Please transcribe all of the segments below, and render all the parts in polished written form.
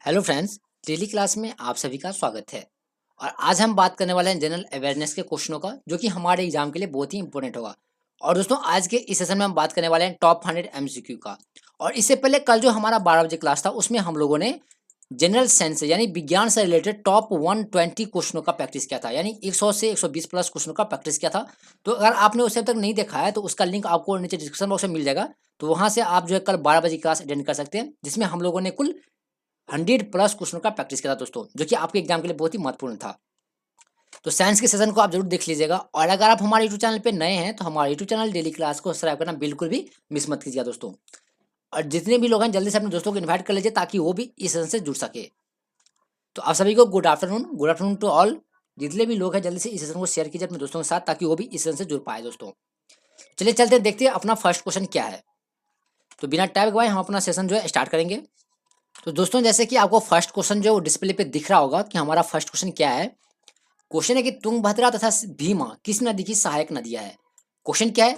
Hello friends, daily class में आप सभी का स्वागत है। और आज हम बात करने वाले हैं जनरल अवेयरनेस के क्वेश्चनों का, जो कि हमारे एग्जाम के लिए बहुत ही इंपॉर्टेंट होगा। और दोस्तों, आज के इस सेशन में हम बात करने वाले हैं टॉप 100 एमसीक्यू का। और इससे पहले कल जो हमारा 12 बजे क्लास था, उसमें हम लोगों ने जनरल साइंस से यानी विज्ञान से रिलेटेड टॉप 120 क्वेश्चनों का प्रैक्टिस किया था, यानी 100 से 120 प्लस क्वेश्चनों का प्रैक्टिस किया था। तो अगर आपने उसे अब तक नहीं देखा है तो उसका लिंक आपको नीचे डिस्क्रिप्शन बॉक्स में मिल जाएगा। तो वहां से आप जो है कल 12 बजे क्लास अटेंड कर सकते हैं, जिसमें हम लोगों ने कुल 100 प्लस क्वेश्चनों का प्रैक्टिस किया था दोस्तों, जो कि आपके एग्जाम के लिए बहुत ही महत्वपूर्ण था। तो साइंस के सेशन को आप जरूर देख लीजिएगा। और अगर आप हमारे यूट्यूब चैनल पे नए हैं तो हमारे यूट्यूब चैनल डेली क्लास को सब्सक्राइब करना बिल्कुल भी मिस मत कीजिएगा दोस्तों। और जितने भी लोग हैं जल्दी से अपने दोस्तों को इन्वाइट कर लीजिए, ताकि वो भी इस सेशन से जुड़ सके। तो आप सभी को गुड आफ्टरनून टू ऑल। जितने भी लोग हैं जल्दी से इस सेशन को शेयर कीजिए अपने दोस्तों के साथ, ताकि वो भी इस सेशन से जुड़ पाए दोस्तों। चलिए चलते हैं, देखते हैं अपना फर्स्ट क्वेश्चन क्या है। तो बिना टाइम गवाए हम अपना सेशन जो है स्टार्ट करेंगे। तो दोस्तों, जैसे कि आपको फर्स्ट क्वेश्चन जो डिस्प्ले पे दिख रहा होगा कि हमारा फर्स्ट क्वेश्चन क्या है। क्वेश्चन है कि तुंगभद्रा तथा भीमा किस नदी की सहायक नदियां है। क्वेश्चन क्या है,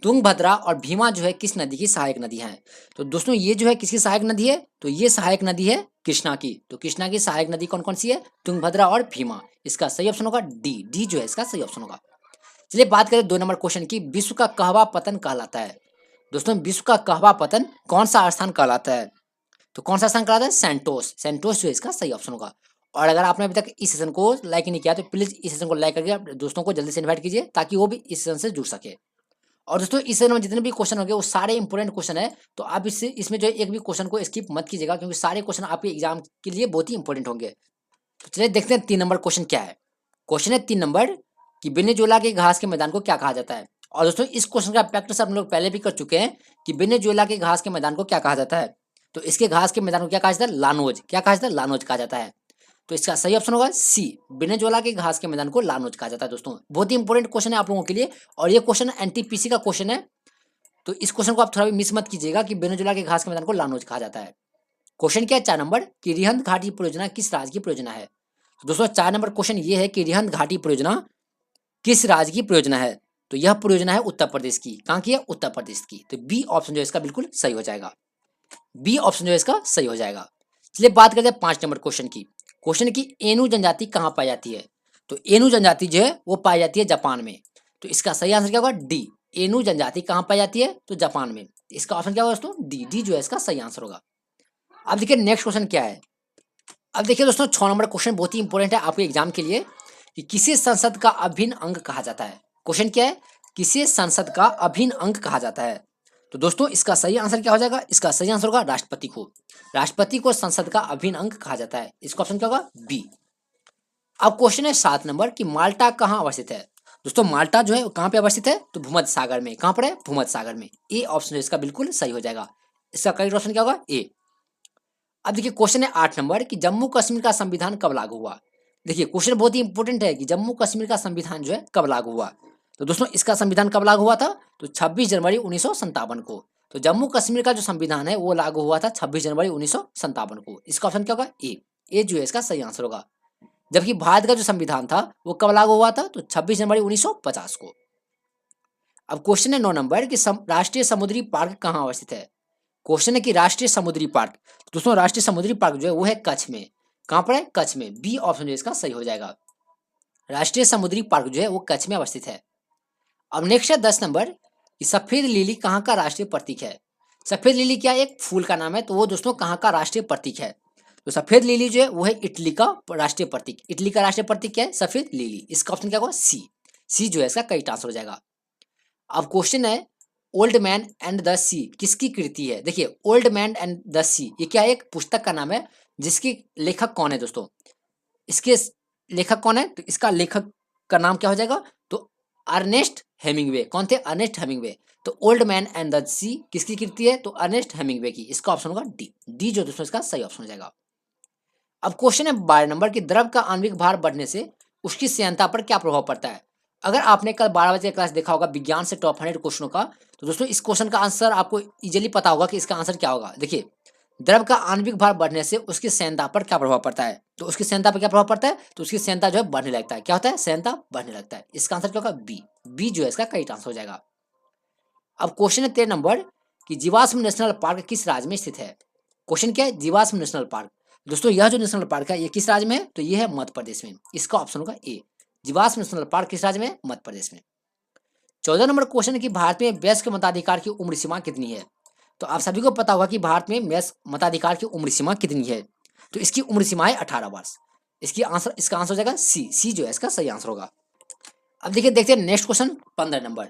तुंगभद्रा और भीमा जो है किस नदी की सहायक नदी है। तो दोस्तों, ये जो है किसकी सहायक नदी है, तो ये सहायक नदी है कृष्णा की। तो कृष्णा की सहायक नदी कौन कौन सी है, तुंगभद्रा और भीमा। इसका सही ऑप्शन होगा डी। डी जो है इसका सही ऑप्शन होगा। चलिए बात करें 2 नंबर क्वेश्चन की, विश्व का कहवा पतन कहलाता है। दोस्तों, विश्व का कहवा पतन कौन सा स्थान कहलाता है। तो कौन सा स्थान कहलाता है, सेंटोस। सेंटोस जो है इसका सही ऑप्शन होगा। और अगर आपने अभी तक इस सेशन को लाइक नहीं किया तो प्लीज इस सेशन को लाइक करके अपने दोस्तों को जल्दी से इनवाइट कीजिए, ताकि वो भी इस सेशन से जुड़ सके। और दोस्तों, इस सेशन में जितने भी क्वेश्चन होंगे वो सारे इंपॉर्टेंट क्वेश्चन है। तो आप इसमें जो है एक भी क्वेश्चन को स्किप मत कीजिएगा, क्योंकि सारे क्वेश्चन आपके एग्जाम के लिए बहुत ही इंपॉर्टेंट होंगे। तो चलिए देखते हैं 3 नंबर क्वेश्चन क्या है। क्वेश्चन है 3 नंबर कि वेनेजुएला के घास के मैदान को क्या कहा जाता है। और दोस्तों, इस क्वेश्चन का प्रैक्टिस हम लोग पहले भी कर चुके हैं कि वेनेजुएला के घास के मैदान को क्या कहा जाता है। तो इसके घास के मैदान को क्या कहा जाता है, लानोज। क्या कहा जाता है, लानोज कहा जाता है। तो इसका सही ऑप्शन होगा सी। वेनेजुएला के घास के मैदान को लानोज कहा जाता है। दोस्तों, बहुत ही इंपॉर्टेंट क्वेश्चन है आप लोगों के लिए, और ये क्वेश्चन एनटीपीसी का क्वेश्चन है। तो इस क्वेश्चन को आप थोड़ा भी मिस मत कीजिएगा कि वेनेजुएला के घास के मैदान को लानोज कहा जाता है। क्वेश्चन क्या है 4 नंबर कि रिहंद घाटी परियोजना किस राज्य की परियोजना है। तो दोस्तों, 4 नंबर क्वेश्चन ये है कि रिहंद घाटी परियोजना किस राज्य की परियोजना है। तो यह परियोजना है उत्तर प्रदेश की। कहाँ की है, उत्तर प्रदेश की। तो बी ऑप्शन जो है इसका बिल्कुल सही हो जाएगा। बी ऑप्शन जो है इसका सही हो जाएगा। चलिए बात करते हैं 5 नंबर क्वेश्चन की। क्वेश्चन की एनु जनजाति कहाँ पाई जाती है। तो एनु जनजाति जो है वो पाई जाती है जापान में। तो इसका सही आंसर क्या होगा, डी। एनु जनजाति कहाँ पाई जाती है, तो जापान में। इसका ऑप्शन क्या होगा दोस्तों, डी। डी जो है इसका सही आंसर होगा। अब देखिए नेक्स्ट क्वेश्चन क्या है। अब देखिए दोस्तों, 6 नंबर क्वेश्चन बहुत ही इंपॉर्टेंट है आपके एग्जाम के लिए कि किसे संसद का अभिन्न अंग कहा जाता है। क्वेश्चन क्या है, किसे संसद का अभिन्न अंग कहा जाता है। तो दोस्तों, इसका सही आंसर क्या हो जाएगा, इसका सही आंसर होगा राष्ट्रपति को। राष्ट्रपति को संसद का अभिन्न अंग कहा जाता है। इसका ऑप्शन क्या होगा, बी। अब क्वेश्चन है 7 नंबर कि माल्टा कहाँ अवस्थित है। दोस्तों, माल्टा जो है कहाँ पे अवस्थित है, तो भूमध्य सागर में। कहाँ पर है, भूमध्य सागर में। ए ऑप्शन इसका बिल्कुल सही हो जाएगा। इसका करेक्ट ऑप्शन क्या होगा, ए। अब देखिए क्वेश्चन है 8 नंबर कि जम्मू कश्मीर का संविधान कब लागू हुआ। देखिए क्वेश्चन बहुत ही इंपॉर्टेंट है कि जम्मू कश्मीर का संविधान जो है कब लागू हुआ। तो दोस्तों, इसका संविधान कब लागू हुआ था, तो 26 जनवरी 1957 को। तो जम्मू कश्मीर का जो संविधान है वो लागू हुआ था 26 जनवरी 1957 को। इसका ऑप्शन क्या होगा, ए। ए जो है इसका सही आंसर होगा। जबकि भारत का जो संविधान था वो कब लागू हुआ था, तो 26 जनवरी 1950 को। अब क्वेश्चन है 9 नंबर कि राष्ट्रीय समुद्री पार्क कहाँ अवस्थित है। क्वेश्चन है कि राष्ट्रीय समुद्री पार्क। तो दोस्तों, राष्ट्रीय समुद्री पार्क जो है वो है कच्छ में। कहाँ पर है, कच्छ में। बी ऑप्शन जो है इसका सही हो जाएगा। राष्ट्रीय समुद्री पार्क जो है वो कच्छ में अवस्थित है। अब नेक्स्ट है 10 नंबर कि सफेद लिली कहाँ का राष्ट्रीय प्रतीक है। सफेद लिली क्या एक फूल का नाम है, तो वो दोस्तों कहाँ का राष्ट्रीय प्रतीक है। तो सफेद लिली जो है वो है इटली का राष्ट्रीय प्रतीक। इटली का राष्ट्रीय प्रतीक क्या है, सफेद लिली। इसका ऑप्शन क्या होगा, सी। सी जो है इसका करेक्ट आंसर हो जाएगा। अब क्वेश्चन है old man and the sea किसकी कृति है। देखिए ओल्ड मैन एंड द सी ये क्या है, एक पुस्तक का नाम है, जिसके लेखक कौन है दोस्तों। इसके लेखक कौन है, तो इसका लेखक का नाम क्या हो जाएगा, तो अर्नेस्ट हेमिंगवे। कौन थे, अर्नेस्ट हेमिंगवे। तो old man and the sea किसकी कृति है, तो अर्नेस्ट हेमिंगवे की। इसका ऑप्शन होगा डी। डी जो दोस्तों इसका सही ऑप्शन हो जाएगा। अब क्वेश्चन है 12 नंबर कि द्रव का आणविक भार बढ़ने से उसकी श्यानता पर क्या प्रभाव पड़ता है। अगर आपने कल 12 बजे क्लास देखा होगा विज्ञान से टॉप 100 क्वेश्चनों का, तो दोस्तों इस क्वेश्चन का आंसर आपको इजीली पता होगा कि इसका आंसर क्या होगा। देखिए, द्रव का आणविक भार बढ़ने से उसकी श्यानता पर क्या प्रभाव पड़ता है। तो उसकी श्यानता पर क्या प्रभाव पड़ता है, तो उसकी श्यानता जो है बढ़ने लगता है। क्या होता है, श्यानता बढ़ने लगता है। इसका आंसर क्या होगा, बी। बी जो है इसका करेक्ट आंसर हो जाएगा। अब क्वेश्चन है 13 नंबर कि जीवाश्म नेशनल पार्क किस राज्य में स्थित है। क्वेश्चन क्या है, जीवाश्म नेशनल पार्क। दोस्तों यह जो नेशनल पार्क है ये किस राज्य में है, तो ये है मध्य प्रदेश में। इसका ऑप्शन होगा ए, जीवाश्म नेशनल पार्क किस राज्य में है, मध्य प्रदेश में। 14 नंबर क्वेश्चन है कि भारत में वयस्क मताधिकार की उम्र सीमा कितनी है। तो आप सभी को पता होगा कि भारत में वयस्क मताधिकार की उम्र सीमा कितनी है, तो इसकी उम्र सीमा है 18 वर्ष। इसका आंसर हो जाएगा सी जो है इसका सही आंसर होगा। अब देखिए देखते हैं नेक्स्ट क्वेश्चन 15 नंबर।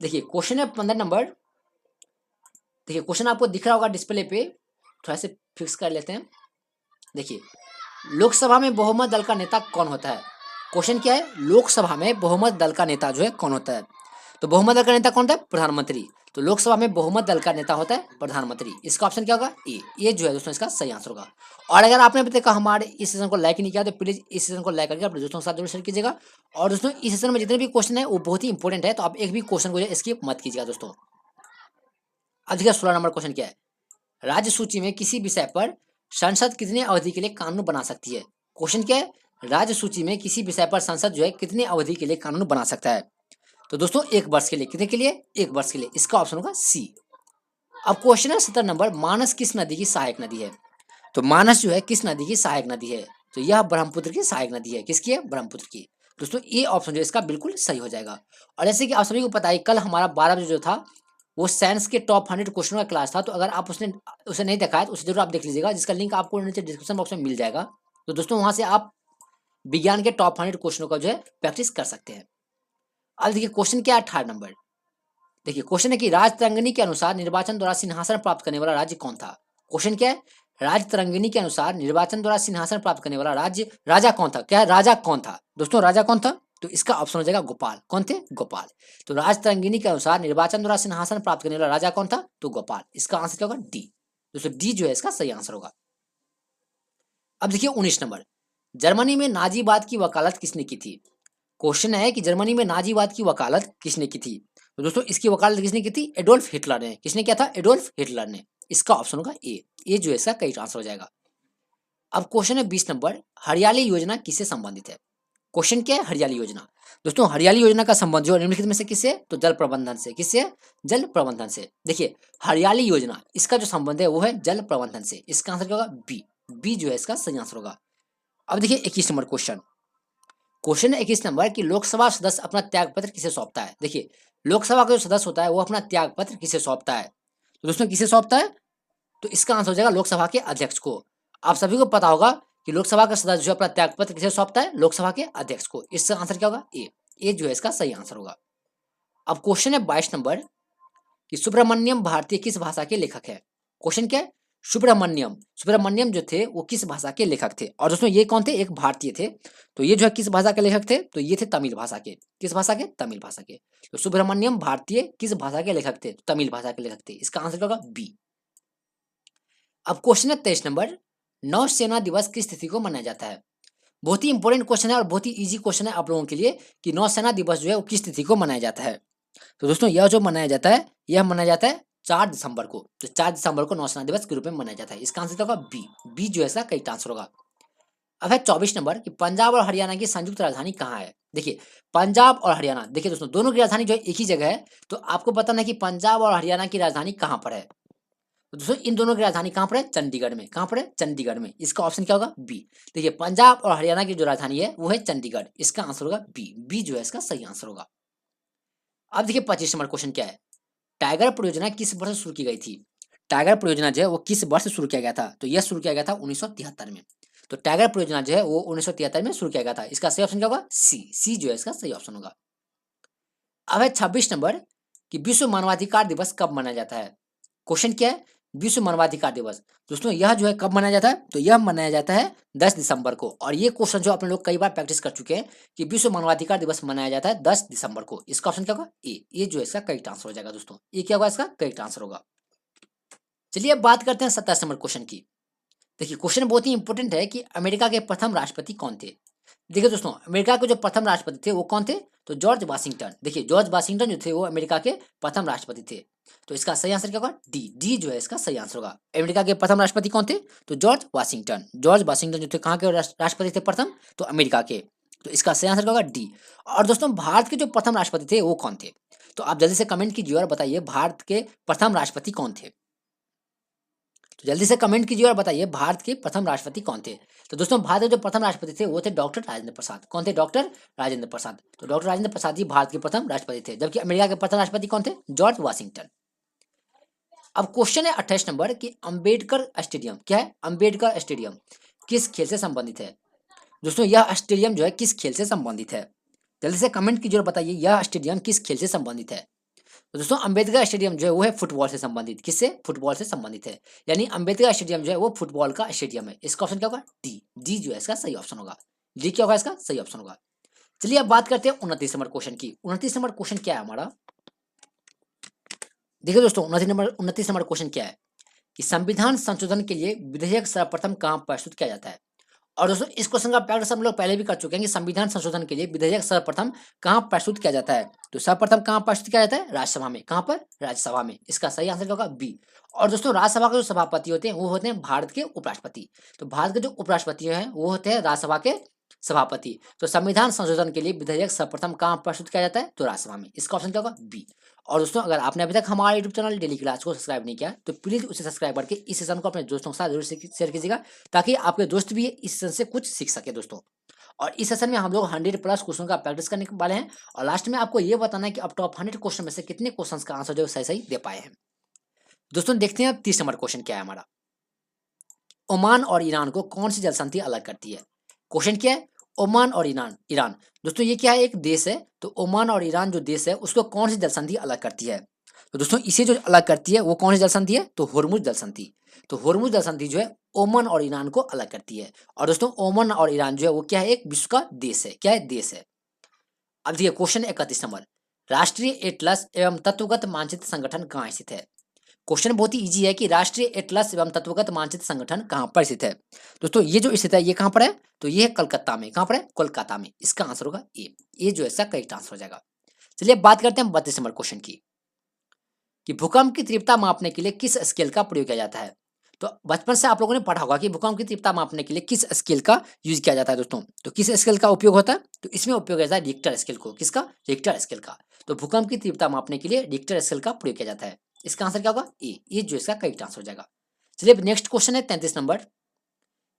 देखिए क्वेश्चन है 15 नंबर। देखिए क्वेश्चन आपको दिख रहा होगा डिस्प्ले पे, थोड़ा से फिक्स कर लेते हैं। देखिए लोकसभा में बहुमत दल का नेता कौन होता है। क्वेश्चन क्या है, लोकसभा में बहुमत दल का नेता जो है कौन होता है। तो बहुमत दल का नेता कौन होता है, प्रधानमंत्री। तो लोकसभा में बहुमत दल का नेता होता है प्रधानमंत्री। इसका ऑप्शन क्या होगा, ए जो है दोस्तों इसका सही आंसर होगा। और अगर आपने अभी तक हमारे इस सेशन को लाइक नहीं किया तो प्लीज इस सेशन को लाइक करके अपने दोस्तों के साथ जरूर शेयर कीजिएगा। और दोस्तों इस सेशन में जितने भी क्वेश्चन है वो बहुत ही इंपॉर्टेंट है, तो आप एक भी क्वेश्चन को स्किप मत कीजिएगा दोस्तों। अब देखिए 16 नंबर क्वेश्चन क्या है, राज्य सूची में किसी विषय पर संसद कितने अवधि के लिए कानून बना सकती है। क्वेश्चन क्या है, राज्य सूची में किसी विषय पर संसद जो है कितने अवधि के लिए कानून बना सकता है। तो दोस्तों 1 वर्ष के लिए, कितने के लिए, 1 वर्ष के लिए। इसका ऑप्शन होगा सी। अब क्वेश्चन है 17 नंबर, मानस किस नदी की सहायक नदी है। तो मानस जो है किस नदी की सहायक नदी है, तो यह ब्रह्मपुत्र की सहायक नदी है। किसकी है, ब्रह्मपुत्र की। दोस्तों ये ऑप्शन जो है इसका बिल्कुल सही हो जाएगा। और जैसे कि आप सभी को पता है कल हमारा 12 बजे जो था वो साइंस के टॉप 100 क्वेश्चनों का क्लास था। तो अगर आप उसे नहीं देखा है तो उसे जरूर आप देख लीजिएगा, जिसका लिंक आपको नीचे डिस्क्रिप्शन बॉक्स में मिल जाएगा। तो दोस्तों वहां से आप विज्ञान के टॉप 100 क्वेश्चनों का जो है प्रैक्टिस कर सकते हैं। अब देखिए क्वेश्चन क्या है 18 नंबर। देखिए क्वेश्चन है कि राजतरंगिणी के अनुसार निर्वाचन द्वारा सिंहासन प्राप्त करने वाला राज्य कौन था। क्वेश्चन क्या है, राजतरंगिणी के अनुसार निर्वाचन द्वारा सिंहासन प्राप्त करने वाला राज्य राजा कौन था। क्या है, राजा कौन था दोस्तों, राजा कौन था। तो इसका ऑप्शन हो जाएगा गोपाल। कौन थे, गोपाल। तो राजतरंगिणी के अनुसार निर्वाचन द्वारा सिंहासन प्राप्त करने वाला राजा कौन था, तो गोपाल। इसका आंसर क्या होगा, डी। दोस्तों डी जो है इसका सही आंसर होगा। अब देखिए 19 नंबर, जर्मनी में नाजीवाद की वकालत किसने की थी। क्वेश्चन है कि जर्मनी में नाजीवाद की वकालत किसने की थी। तो दोस्तों इसकी वकालत किसने की थी, एडोल्फ हिटलर ने। किसने किया था, एडोल्फ हिटलर ने। इसका ऑप्शन होगा ए जो है इसका कई आंसर हो जाएगा। अब क्वेश्चन है 20 नंबर, हरियाली योजना किससे संबंधित है। क्वेश्चन क्या है, हरियाली योजना। दोस्तों हरियाली योजना का संबंध जो निम्नलिखित में से किससे, तो जल प्रबंधन से। किससे, जल प्रबंधन से। देखिए हरियाली योजना इसका जो संबंध है वो है जल प्रबंधन से। इसका आंसर क्या होगा, बी जो है इसका सही आंसर होगा। अब देखिए 21 नंबर क्वेश्चन। क्वेश्चन है 21 नंबर कि लोकसभा सदस्य अपना त्याग पत्र किसे सौंपता है। देखिए लोकसभा का जो सदस्य होता है वो अपना त्याग पत्र किसे सौंपता है। तो दोस्तों किसे सौंपता है, तो इसका आंसर हो जाएगा लोकसभा के अध्यक्ष को। आप सभी को पता होगा कि लोकसभा का सदस्य जो अपना त्यागपत्र किसे सौंपता है, लोकसभा के अध्यक्ष को। इसका आंसर क्या होगा, ए जो है इसका सही आंसर होगा। अब क्वेश्चन है 22 नंबर कि सुब्रमण्यम भारतीय किस भाषा के लेखक है। क्वेश्चन क्या है, सुब्रमण्यम जो थे वो किस भाषा के लेखक थे। और दोस्तों ये कौन थे, एक भारतीय थे। तो ये जो है किस भाषा के लेखक थे, तो ये थे तमिल भाषा के। किस भाषा के, तमिल भाषा के। तो सुब्रमण्यम भारतीय किस भाषा के लेखक थे, तमिल भाषा के लेखक थे। इसका आंसर क्या होगा, बी। अब क्वेश्चन है 23 नंबर, नौसेना दिवस किस तिथि को मनाया जाता है। बहुत ही इंपॉर्टेंट क्वेश्चन है और बहुत ही इजी क्वेश्चन है आप लोगों के लिए कि नौसेना दिवस जो है वो किस तिथि को मनाया जाता है। तो दोस्तों यह जो मनाया जाता है यह मनाया जाता है 4 दिसंबर को। तो 4 दिसंबर को नौसेना दिवस के रूप में मनाया जाता है। इसका आंसर होगा बी जो है इसका करेक्ट आंसर होगा। अब है 24 नंबर कि पंजाब और हरियाणा की संयुक्त राजधानी कहाँ है। देखिए पंजाब और हरियाणा, देखिए दोस्तों दोनों की राजधानी जो है एक ही जगह है। तो आपको बताना है कि पंजाब और हरियाणा की राजधानी कहाँ पर है। तो दोस्तों इन दोनों की राजधानी कहाँ पर है, चंडीगढ़ में। कहाँ पर है, चंडीगढ़ में। इसका ऑप्शन क्या होगा, बी। देखिए पंजाब और हरियाणा की जो राजधानी है वो है चंडीगढ़। इसका आंसर होगा बी जो है इसका सही आंसर होगा। अब देखिए 25 नंबर क्वेश्चन क्या है, टाइगर परियोजना किस वर्ष शुरू की गई थी। टाइगर परियोजना जो है वो किस वर्ष शुरू किया गया था, तो यह शुरू किया गया था 1973 में। तो टाइगर परियोजना जो है वो 1973 में शुरू किया गया था। इसका सही ऑप्शन क्या होगा, सी जो है इसका सही ऑप्शन होगा। अब है 26 नंबर कि विश्व मानवाधिकार दिवस कब मनाया जाता है। क्वेश्चन क्या है, विश्व मानवाधिकार दिवस। दोस्तों यह जो है कब मनाया जाता है, तो यह मनाया जाता है 10 दिसंबर को। और ये क्वेश्चन जो अपने लोग कई बार प्रैक्टिस कर चुके हैं कि विश्व मानवाधिकार दिवस मनाया जाता है 10 दिसंबर को। इसका ऑप्शन क्या होगा, ए जो है इसका करेक्ट आंसर हो जाएगा। दोस्तों ये क्या होगा, इसका करेक्ट आंसर होगा। चलिए अब बात करते हैं 27 नंबर क्वेश्चन की। देखिए क्वेश्चन बहुत ही इंपॉर्टेंट है कि अमेरिका के प्रथम राष्ट्रपति कौन थे। देखिए दोस्तों अमेरिका के जो प्रथम राष्ट्रपति थे वो कौन थे, तो जॉर्ज वाशिंगटन। देखिए जॉर्ज वाशिंगटन जो थे वो अमेरिका के प्रथम राष्ट्रपति थे। तो इसका सही आंसर क्या होगा, डी जो है इसका सही आंसर होगा। अमेरिका के प्रथम राष्ट्रपति कौन थे, तो जॉर्ज वाशिंगटन। जॉर्ज वाशिंगटन जो थे कहाँ के राष्ट्रपति थे प्रथम, तो अमेरिका के। तो इसका सही आंसर क्या होगा, डी। और दोस्तों भारत के जो प्रथम राष्ट्रपति थे वो कौन थे, तो आप जल्दी से कमेंट कीजिए और बताइए भारत के प्रथम राष्ट्रपति कौन थे। तो जल्दी से कमेंट कीजिए और बताइए भारत के प्रथम राष्ट्रपति कौन थे। तो दोस्तों भारत के जो प्रथम राष्ट्रपति थे वो थे डॉक्टर राजेंद्र प्रसाद। कौन थे? डॉक्टर राजेंद्र प्रसाद। तो डॉक्टर राजेंद्र प्रसाद जी भारत के प्रथम राष्ट्रपति थे। जबकि अमेरिका के प्रथम राष्ट्रपति कौन थे? George Washington. अब क्वेश्चन है 28 नंबर कि अंबेडकर स्टेडियम क्या है? अंबेडकर स्टेडियम किस खेल से संबंधित है? दोस्तों यह स्टेडियम जो है किस खेल से संबंधित है? जल्दी से कमेंट कीजिए और बताइए यह स्टेडियम किस खेल से संबंधित है। तो दोस्तों अंबेडकर स्टेडियम जो है वो है फुटबॉल से संबंधित। किससे? फुटबॉल से संबंधित है। यानी अंबेडकर स्टेडियम जो है वो फुटबॉल का स्टेडियम है। इसका ऑप्शन क्या होगा? डी। डी जो है इसका सही ऑप्शन होगा। डी क्या होगा? इसका सही ऑप्शन होगा। चलिए अब बात करते हैं 29 नंबर क्वेश्चन की। 29 नंबर क्वेश्चन क्या है हमारा? देखिए दोस्तों 29 नंबर क्वेश्चन क्या है कि संविधान संशोधन के लिए विधेयक सर्वप्रथम कहाँ प्रस्तुत किया जाता है? और दोस्तों इस क्वेश्चन का प्रैक्टिस हम लोग पहले भी कर चुके हैं कि संविधान संशोधन के लिए विधेयक सर्वप्रथम कहाँ प्रस्तुत किया जाता है। तो सर्वप्रथम कहाँ प्रस्तुत किया जाता है? राज्यसभा में। कहाँ पर? राज्यसभा में। इसका सही आंसर क्या होगा? बी। और दोस्तों राज्यसभा के जो सभापति होते हैं वो होते हैं भारत के उपराष्ट्रपति। तो भारत के जो उपराष्ट्रपति हैं वो होते हैं राज्यसभा के सभापति। तो संविधान संशोधन के लिए विधेयक सर्वप्रथम कहाँ प्रस्तुत किया जाता है? तो राज्यसभा में। इसका ऑप्शन क्या होगा? बी। और दोस्तों अगर आपने अभी तक हमारे यूट्यूब चैनल डेली क्लास को सब्सक्राइब नहीं किया तो प्लीज उसे सब्सक्राइब करके इस सेशन को अपने दोस्तों के साथ जरूर शेयर कीजिएगा ताकि आपके दोस्त भी इस सेशन से कुछ सीख सके दोस्तों। और इस सेशन में हम लोग 100+ क्वेश्चन का प्रैक्टिस करने वाले हैं और लास्ट में आपको ये बताना है कि अब टॉप 100 क्वेश्चन में से कितने क्वेश्चन का आंसर जो सही सही दे पाए हैं। दोस्तों देखते हैं अब 30 नंबर क्वेश्चन क्या है हमारा। ओमान और ईरान को कौन सी जल संधि अलग करती है? क्वेश्चन क्या है? ओमान और ईरान। ईरान दोस्तों ये क्या है? एक देश है। तो ओमान और ईरान जो देश है उसको कौन सी जल संधि अलग करती है? तो दोस्तों इसे जो अलग करती है वो कौन सी जल संधि है? तो होर्मुज जल संधि। तो होर्मुज जल संधि जो है ओमान और ईरान को अलग करती है। और दोस्तों ओमान और ईरान जो है वो क्या है? एक विश्व का देश है। क्या है? देश है। अब देखिए क्वेश्चन 31 नंबर, राष्ट्रीय एटलस एवं तत्वगत मानचित्र संगठन कहाँ स्थित है? क्वेश्चन बहुत ही इजी है कि राष्ट्रीय एटलस एवं तत्वगत मानचित्र संगठन कहाँ पर स्थित है? दोस्तों ये जो स्थित है ये कहाँ पर है? तो ये है कलकत्ता में। कहाँ पर है? कोलकाता में। इसका आंसर होगा ए। ये जो है इसका करेक्ट आंसर हो जाएगा। चलिए बात करते हैं 32 नंबर क्वेश्चन की कि भूकंप की तीव्रता मापने के लिए किस स्केल का प्रयोग किया जाता है? तो बचपन से आप लोगों ने पढ़ा होगा कि भूकंप की तीव्रता मापने के लिए किस स्केल का यूज किया जाता है दोस्तों। तो किस स्केल का उपयोग होता है? तो इसमें उपयोग होता है रिक्टर स्केल को। किसका? रिक्टर स्केल का। तो भूकंप की तीव्रता मापने के लिए रिक्टर स्केल का प्रयोग किया जाता है। इसका आंसर क्या होगा? ए। ये जो इसका करेक्ट आंसर हो जाएगा। चलिए नेक्स्ट क्वेश्चन है 33 नंबर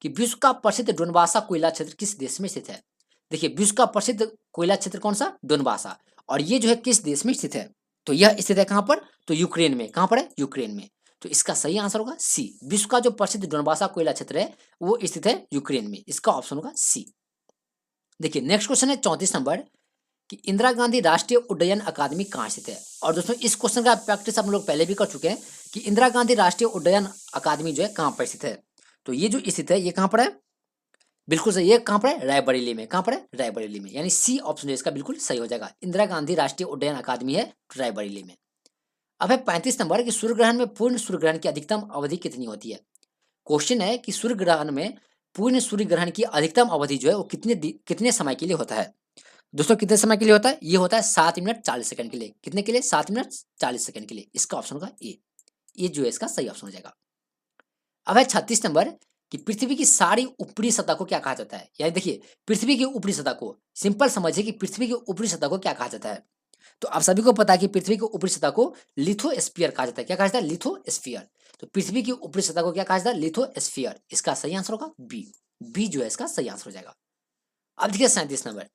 कि विश्व का प्रसिद्ध डोनबासा कोयला क्षेत्र किस देश में स्थित है? देखिए विश्व का प्रसिद्ध कोयला क्षेत्र कौन सा? डोनबासा। और ये जो है किस देश में स्थित है? तो यह स्थित है कहाँ पर? तो यूक्रेन में। कहाँ पर है? यूक्रेन में। तो इसका सही आंसर होगा सी। विश्व का जो प्रसिद्ध डोनबासा कोयला क्षेत्र है वो स्थित है यूक्रेन में। इसका ऑप्शन होगा सी। देखिए नेक्स्ट क्वेश्चन है 34 नंबर कि इंदिरा गांधी राष्ट्रीय उड्डयन अकादमी कहाँ स्थित है? और दोस्तों इस क्वेश्चन का प्रैक्टिस हम लोग पहले भी कर चुके हैं कि इंदिरा गांधी राष्ट्रीय उड्डयन अकादमी जो है कहाँ पर स्थित है? तो ये जो स्थित है ये कहाँ पर है? बिल्कुल सही। ये कहाँ पर है? रायबरेली में। कहाँ पर है? रायबरेली में। यानी सी ऑप्शन इसका बिल्कुल सही हो जाएगा। इंदिरा गांधी राष्ट्रीय उड्डयन अकादमी है रायबरेली में। अब है 35 नंबर कि सूर्य ग्रहण में पूर्ण सूर्य ग्रहण की अधिकतम अवधि कितनी होती है? क्वेश्चन है कि सूर्य ग्रहण में पूर्ण सूर्य ग्रहण की अधिकतम अवधि जो है वो कितने समय के लिए होता है? दोस्तों कितने समय के लिए होता है? ये होता है 7 मिनट 40 सेकंड के लिए। कितने के लिए? 7 मिनट 40 सेकंड के लिए। इसका ऑप्शन होगा ए। ये जो है इसका सही ऑप्शन हो जाएगा। अब है 36 नंबर कि पृथ्वी की सारी ऊपरी सतह को क्या कहा जाता है? यानी देखिए पृथ्वी की ऊपरी सतह को सिंपल समझिए कि पृथ्वी की ऊपरी सतह को क्या कहा जाता है? तो आप सभी को पता है कि पृथ्वी की ऊपरी सतह को लिथोस्फीयर कहा जाता है। क्या कहा जाता है? लिथोस्फीयर। तो पृथ्वी की ऊपरी सतह को क्या कहा जाता है? लिथोस्फीयर। इसका सही आंसर होगा बी। बी जो है इसका सही आंसर हो जाएगा। अब देखिए 37 नंबर,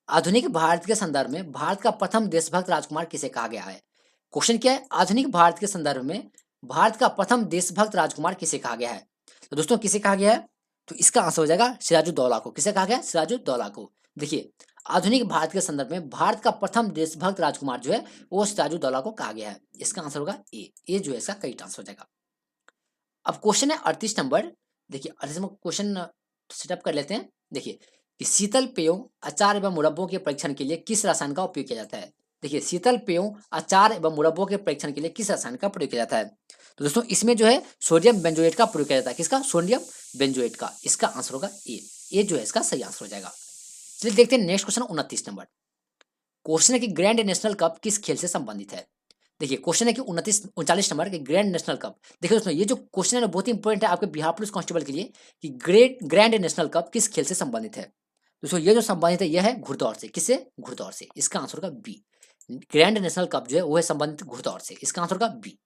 आधुनिक भारत के संदर्भ में भारत का प्रथम देशभक्त राजकुमार किसे कहा गया है? क्वेश्चन क्या है? आधुनिक भारत के संदर्भ में भारत का प्रथम देशभक्त राजकुमार किसे कहा गया है? तो दोस्तों किसे कहा गया है? तो इसका आंसर हो जाएगा सिराजुद्दौला को। किसे कहा गया? सिराजुद्दौला को। देखिए आधुनिक भारत के संदर्भ में भारत का प्रथम देशभक्त राजकुमार जो है वो सिराजुद्दौला को कहा गया है। इसका आंसर होगा ए। ए जो है इसका करेक्ट आंसर हो जाएगा। अब क्वेश्चन है 38 नंबर। देखिए 38 नंबर क्वेश्चन सेटअप कर लेते हैं। देखिए कि शीतल पेयों, अचार एवं मुरब्बों के परीक्षण के लिए किस रसायन का उपयोग किया जाता है? देखिए शीतल पेयों, अचार एवं मुरब्बों के परीक्षण के लिए किस रसायन का प्रयोग किया जाता है? तो दोस्तों इसमें जो है सोडियम बेंजोएट का प्रयोग किया जाता है। किसका? सोडियम बेंजोएट का। इसका आंसर होगा ए। ए जो है इसका सही आंसर हो जाएगा। चलिए देखते हैं नेक्स्ट क्वेश्चन 29 नंबर। क्वेश्चन है कि ग्रैंड नेशनल कप किस खेल से संबंधित है? देखिए क्वेश्चन है कि 39 नंबर के ग्रैंड नेशनल कप। देखिए दोस्तों ये जो क्वेश्चन है ना बहुत ही इंपॉर्टेंट है आपके बिहार पुलिस कांस्टेबल के लिए कि ग्रैंड नेशनल कप किस खेल से संबंधित है? दोस्तों ये जो संबंधित है यह है घुड़दौड़ से। किससे? घुड़दौड़ से। इसका आंसर होगा बी। ग्रैंड नेशनल कप जो है वो है संबंधित घुड़दौड़ से। इसका आंसर होगा बी।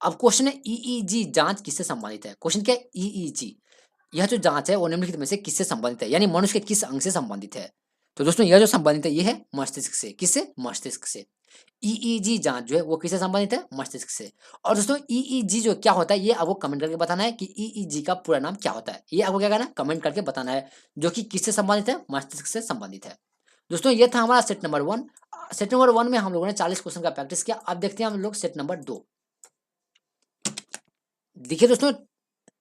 अब क्वेश्चन है ईईजी जांच किससे संबंधित है। क्वेश्चन क्या है ईईजी, यह जो जांच है वो निम्नलिखित में से किससे संबंधित है, यानी मनुष्य के किस अंग से संबंधित है। तो दोस्तों यह जो संबंधित है ये है मस्तिष्क से। किससे? मस्तिष्क से। ईईजी जांच जो है वो किससे संबंधित है? मस्तिष्क से। और दोस्तों ईईजी जो क्या होता है ये आपको कमेंट करके बताना है कि ईईजी का पूरा नाम क्या होता है। ये आपको क्या करना है? कमेंट करके बताना है, जो कि किससे संबंधित है? मस्तिष्क से संबंधित है। दोस्तों ये था हमारा सेट नंबर 1। सेट नंबर 1 में हम लोगों ने 40 क्वेश्चन का प्रैक्टिस किया। अब देखते हैं हम लोग सेट नंबर 2। देखिए दोस्तों,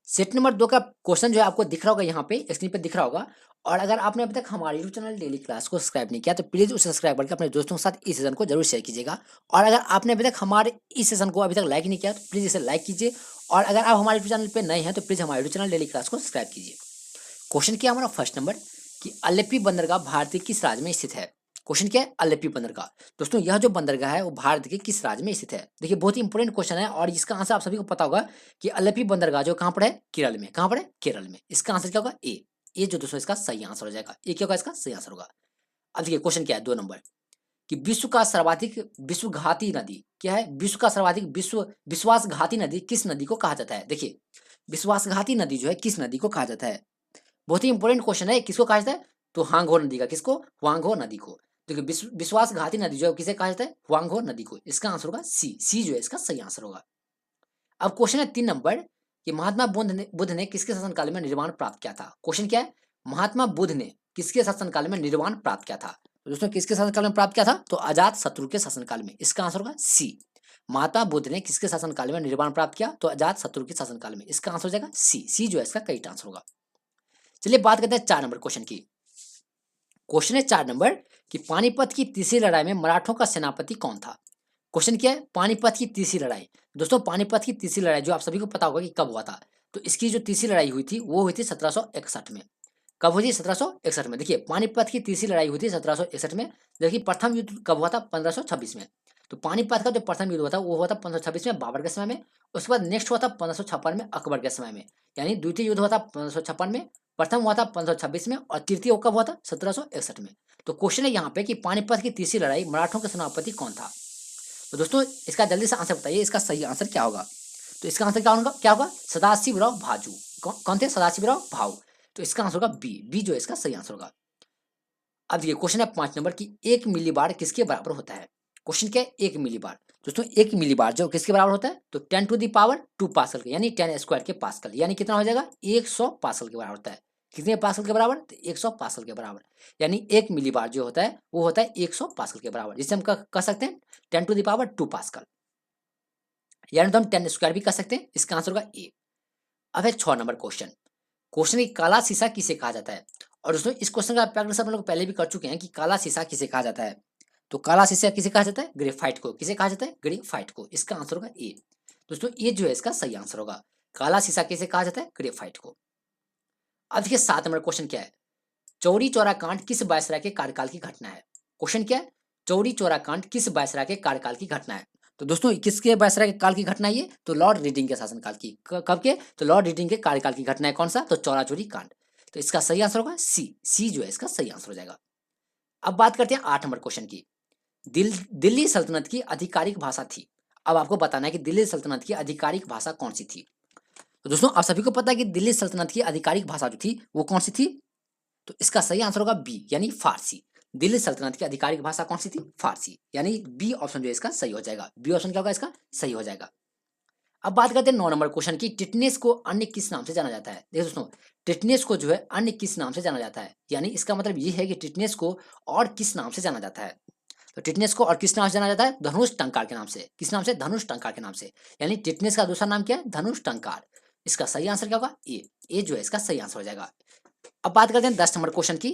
सेट नंबर 2 का क्वेश्चन जो है आपको दिख रहा होगा, यहाँ पे स्क्रीन पे दिख रहा होगा। और अगर आपने अभी तक हमारे यूट्यूब चैनल डेली क्लास को सब्सक्राइब नहीं किया तो प्लीज़ उसे सब्सक्राइब करके अपने दोस्तों के साथ इस सेशन को जरूर शेयर कीजिएगा। और अगर आपने अभी तक हमारे इस सेशन को अभी तक लाइक नहीं किया तो प्लीज़ इसे लाइक कीजिए। और अगर आप हमारे यूट्यूब चैनल पर नए हैं तो प्लीज़ हमारे यूट्यूब चैनल डेली क्लास को सब्सक्राइब कीजिए। क्वेश्चन क्या है हमारा फर्स्ट नंबर कि अलेप्पी बंदरगाह भारत के किस राज्य में स्थित है। क्वेश्चन क्या है? अलेप्पी बंदरगाह। दोस्तों यह जो बंदरगाह है वो भारत के किस राज्य में स्थित है। देखिए बहुत ही इंपॉर्टेंट क्वेश्चन है और इसका आंसर आप सभी को पता होगा कि अलेप्पी बंदरगाह जो कहाँ पर है? केरल में। कहाँ पर है? केरल में। इसका आंसर क्या होगा? ए जो दोस्तों इसका सही आंसर हो जाएगा। ए क्या होगा? इसका सही आंसर होगा। अब देखिए क्वेश्चन क्या है 2 नंबर कि विश्व का सर्वाधिक विश्वघाती नदी क्या है? विश्व का सर्वाधिक विश्वासघाती नदी किस नदी को कहा जाता है। देखिए विश्वासघाती नदी जो है किस नदी को कहा जाता है। बहुत ही इंपॉर्टेंट क्वेश्चन है। किसको कहा जाता है? तो हांगहो नदी का। किसको? हुआंगहो नदी को। देखिए विश्वासघाती नदी जो है किसे कहा जाता है? हुआंगहो नदी को। इसका आंसर होगा सी जो है इसका सही आंसर होगा। अब क्वेश्चन है 3 नंबर कि महात्मा बुद्ध ने किसके शासनकाल में निर्वाण प्राप्त किया था। क्वेश्चन क्या है? महात्मा बुद्ध ने किसके शासनकाल में निर्वाण प्राप्त किया था। तो दोस्तों किसके शासनकाल में प्राप्त किया था? तो अजात शत्रु के शासनकाल में। इसका आंसर होगा सी। महात्मा बुद्ध ने किसके शासनकाल में निर्वाण प्राप्त किया? तो अजात शत्रु के शासनकाल में। इसका आंसर हो जाएगा सी जो है इसका करेक्ट आंसर होगा। चलिए बात करते हैं 4 नंबर क्वेश्चन की। क्वेश्चन है 4 नंबर कि पानीपत की तीसरी लड़ाई में मराठों का सेनापति कौन था। क्वेश्चन क्या है? पानीपत की तीसरी लड़ाई। दोस्तों पानीपत की तीसरी लड़ाई जो आप सभी को पता होगा कि कब हुआ था। तो इसकी जो तीसरी लड़ाई हुई थी वो हुई थी 1761 में। कब हुई थी? 1761 में। देखिए पानीपत की तीसरी लड़ाई हुई थी 1761 में। जबकि प्रथम युद्ध कब हुआ था? 1526 में। तो पानीपत का जो प्रथम युद्ध हुआ था वो हुआ था 1526 में बाबर के समय में। उसके बाद नेक्स्ट हुआ था 1556 में अकबर के समय में। यानी द्वितीय युद्ध हुआ था 1556 में, प्रथम हुआ था 1526 में और तृतीय कब हुआ था? 1761 में। तो क्वेश्चन है यहाँ पे कि पानीपत की तीसरी लड़ाई मराठों के सेनापति कौन था। तो दोस्तों इसका जल्दी से आंसर बताइए, इसका सही आंसर क्या होगा। तो इसका आंसर क्या होगा? सदाशिवराव भाजू। कौन थे? सदाशिवराव भाऊ। तो इसका आंसर होगा बी जो इसका सही आंसर होगा। अब देखिए क्वेश्चन है 5 नंबर की 1 मिलीबार किसके बराबर होता है। क्वेश्चन क्या है? 1 मिलीबार। दोस्तों 1 मिलीबार जो किसके बराबर होता है? तो 10⁻² पास्कल के, यानी 10 स्क्वायर के पास्कल, यानी कितना हो जाएगा? 100 पास्कल के बराबर होता है। कितने पास्कल के बराबर? तो 100 पास्कल के बराबर। यानी 1 मिलीबार जो होता है वो होता है 100 पास्कल के बराबर, जिसे हम कह सकते हैं 10⁻² पास्कल, यानी तो हम 10 स्क्वायर भी कह सकते हैं। इसका आंसर होगा ए। अब है 6 नंबर क्वेश्चन। क्वेश्चन है काला शीशा किसे कहा जाता है। और दोस्तों इस क्वेश्चन का प्रैक्टिस हम लोग पहले भी कर चुके हैं कि काला शीशा किसे कहा जाता है। तो काला शीशा किसे कहा जाता है? ग्रेफाइट को। किसे कहा जाता है? ग्रेफाइट को। इसका आंसर होगा ए। दोस्तों ये जो है इसका सही आंसर होगा। काला शीशा किसे कहा जाता है? ग्रेफाइट को। अब देखिए 7 नंबर क्वेश्चन क्या है? चौरी चौरा कांड किस वायसराय के कार्यकाल की घटना है। क्वेश्चन क्या है? चौरी चौरा कांड किस वायसराय के कार्यकाल की घटना है। तो दोस्तों किसके वायसराय के काल की घटना है ये? तो लॉर्ड रीडिंग के शासनकाल की। कब के? तो लॉर्ड रीडिंग के कार्यकाल की घटना है। कौन सा? तो चौरा चौरी कांड। तो इसका सही आंसर होगा सी जो है इसका सही आंसर हो जाएगा। अब बात करते हैं 8 नंबर क्वेश्चन की। दिल्ली सल्तनत की आधिकारिक भाषा थी। अब आपको बताना है कि दिल्ली सल्तनत की आधिकारिक भाषा कौन सी थी। तो दोस्तों आप सभी को पता है कि दिल्ली सल्तनत की आधिकारिक भाषा जो थी वो कौन सी थी। तो इसका सही आंसर होगा बी, यानी फारसी। दिल्ली सल्तनत की आधिकारिक भाषा कौन सी थी? फारसी। यानी बी ऑप्शन जो है इसका सही हो जाएगा। बी ऑप्शन क्या होगा इसका? सही हो जाएगा। अब बात करते हैं 9 नंबर क्वेश्चन की। टिटनेस को अन्य किस नाम से जाना जाता है। देखिए दोस्तों टिटनेस को जो है अन्य किस नाम से जाना जाता है, यानी इसका मतलब ये है कि टिटनेस को और किस नाम से जाना जाता है। तो टिटनेस को और किस नाम से जाना जाता है? धनुष टंकार के नाम से। किस नाम से? धनुष टंकार के नाम से। यानी टिटनेस का दूसरा नाम क्या है? धनुष टंकार। इसका सही आंसर क्या होगा? ए जो है इसका सही आंसर हो जाएगा। अब बात करते हैं 10 नंबर क्वेश्चन की।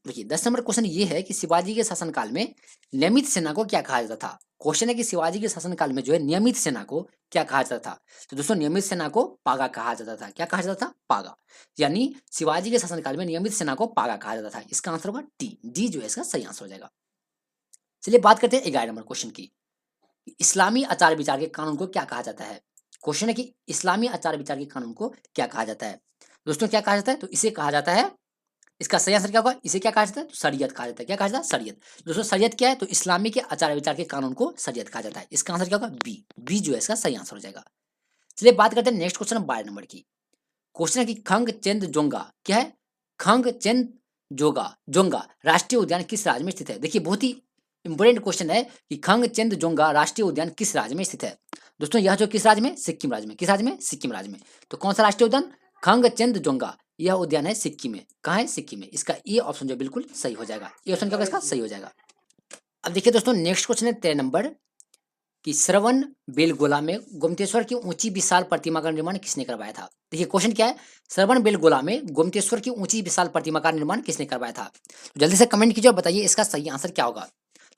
देखिए 10 नंबर क्वेश्चन ये है कि शिवाजी के शासनकाल में नियमित सेना को क्या कहा जाता था। क्वेश्चन है कि शिवाजी के शासनकाल में जो है नियमित सेना को क्या कहा जाता था। तो दोस्तों नियमित सेना को पागा कहा जाता था। क्या कहा जाता था? पागा। यानी शिवाजी के शासनकाल में नियमित सेना को पागा कहा जाता था। इसका आंसर होगा डी जो है इसका सही आंसर हो जाएगा। चलिए बात करते हैं 11 नंबर क्वेश्चन की। इस्लामी आचार विचार के कानून को क्या कहा जाता है। क्वेश्चन है कि इस्लामी आचार विचार के कानून को क्या कहा जाता है। दोस्तों क्या कहा जाता है? तो इसे कहा जाता है इसका सही आंसर क्या होगा? इसे क्या कहा जाता है? तो शरीयत कहा जाता है। क्या कहा जाता है? शरीयत। दोस्तों शरीयत क्या है? तो इस्लामी के आचार विचार के कानून को शरीयत कहा जाता है। इसका आंसर क्या होगा? बी। बी जो है इसका सही आंसर हो जाएगा। चलिए बात करते हैं नेक्स्ट क्वेश्चन 12 नंबर की। क्वेश्चन है कि खंग चेंद जोंगा क्या है? खंग चेंद जोगा जोंगा राष्ट्रीय उद्यान किस राज्य में स्थित है? देखिए बहुत ही इंपॉर्टेंट क्वेश्चन है कि खंग चेंद जोंगा राष्ट्रीय उद्यान किस राज्य में स्थित है? दोस्तों यह जो किस राज्य में? सिक्किम राज्य में। किस राज्य में? सिक्किम राज्य में। तो कौन सा राष्ट्रीय उद्यान? खंग चेंद जोंगा। यह उद्यान है सिक्किम में। कहाँ है? सिक्किम में। इसका ये ऑप्शन जो बिल्कुल सही हो जाएगा। ये ऑप्शन क्या होगा इसका? सही हो जाएगा। अब देखिए दोस्तों नेक्स्ट क्वेश्चन है 13 नंबर कि श्रवण बेलगोला में गोमतेश्वर की ऊंची विशाल प्रतिमा का निर्माण किसने करवाया था? देखिए क्वेश्चन क्या है? श्रवण बेलगोला में गोमतेश्वर की ऊंची विशाल प्रतिमा का निर्माण किसने करवाया था? तो जल्दी से कमेंट कीजिए और बताइए इसका सही आंसर क्या होगा।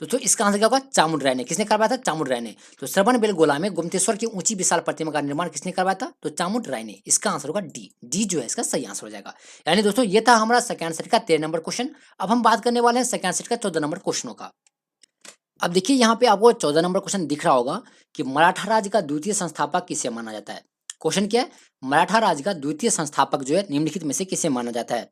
तो इसका आंसर क्या होगा? चामुंड राय ने। किसने करवाया था? चामुंड राय ने। तो श्रवण बेलगोला में गोमतेश्वर की ऊंची विशाल प्रतिमा का निर्माण किसने करवाया था? तो चामुंड राय ने। इसका आंसर होगा डी। डी जो है इसका सही आंसर हो जाएगा। यानी दोस्तों ये था हमारा सेकंड सेट का 13 नंबर क्वेश्चन। अब हम बात करने वाले हैं सेकंड सेट का 14 नंबर क्वेश्चनों का। अब देखिए यहाँ पे आपको 14 नंबर क्वेश्चन दिख रहा होगा कि मराठा राज्य का द्वितीय संस्थापक किसे माना जाता है? क्वेश्चन क्या है? मराठा राज्य का द्वितीय संस्थापक जो है निम्नलिखित में से किसे माना जाता है?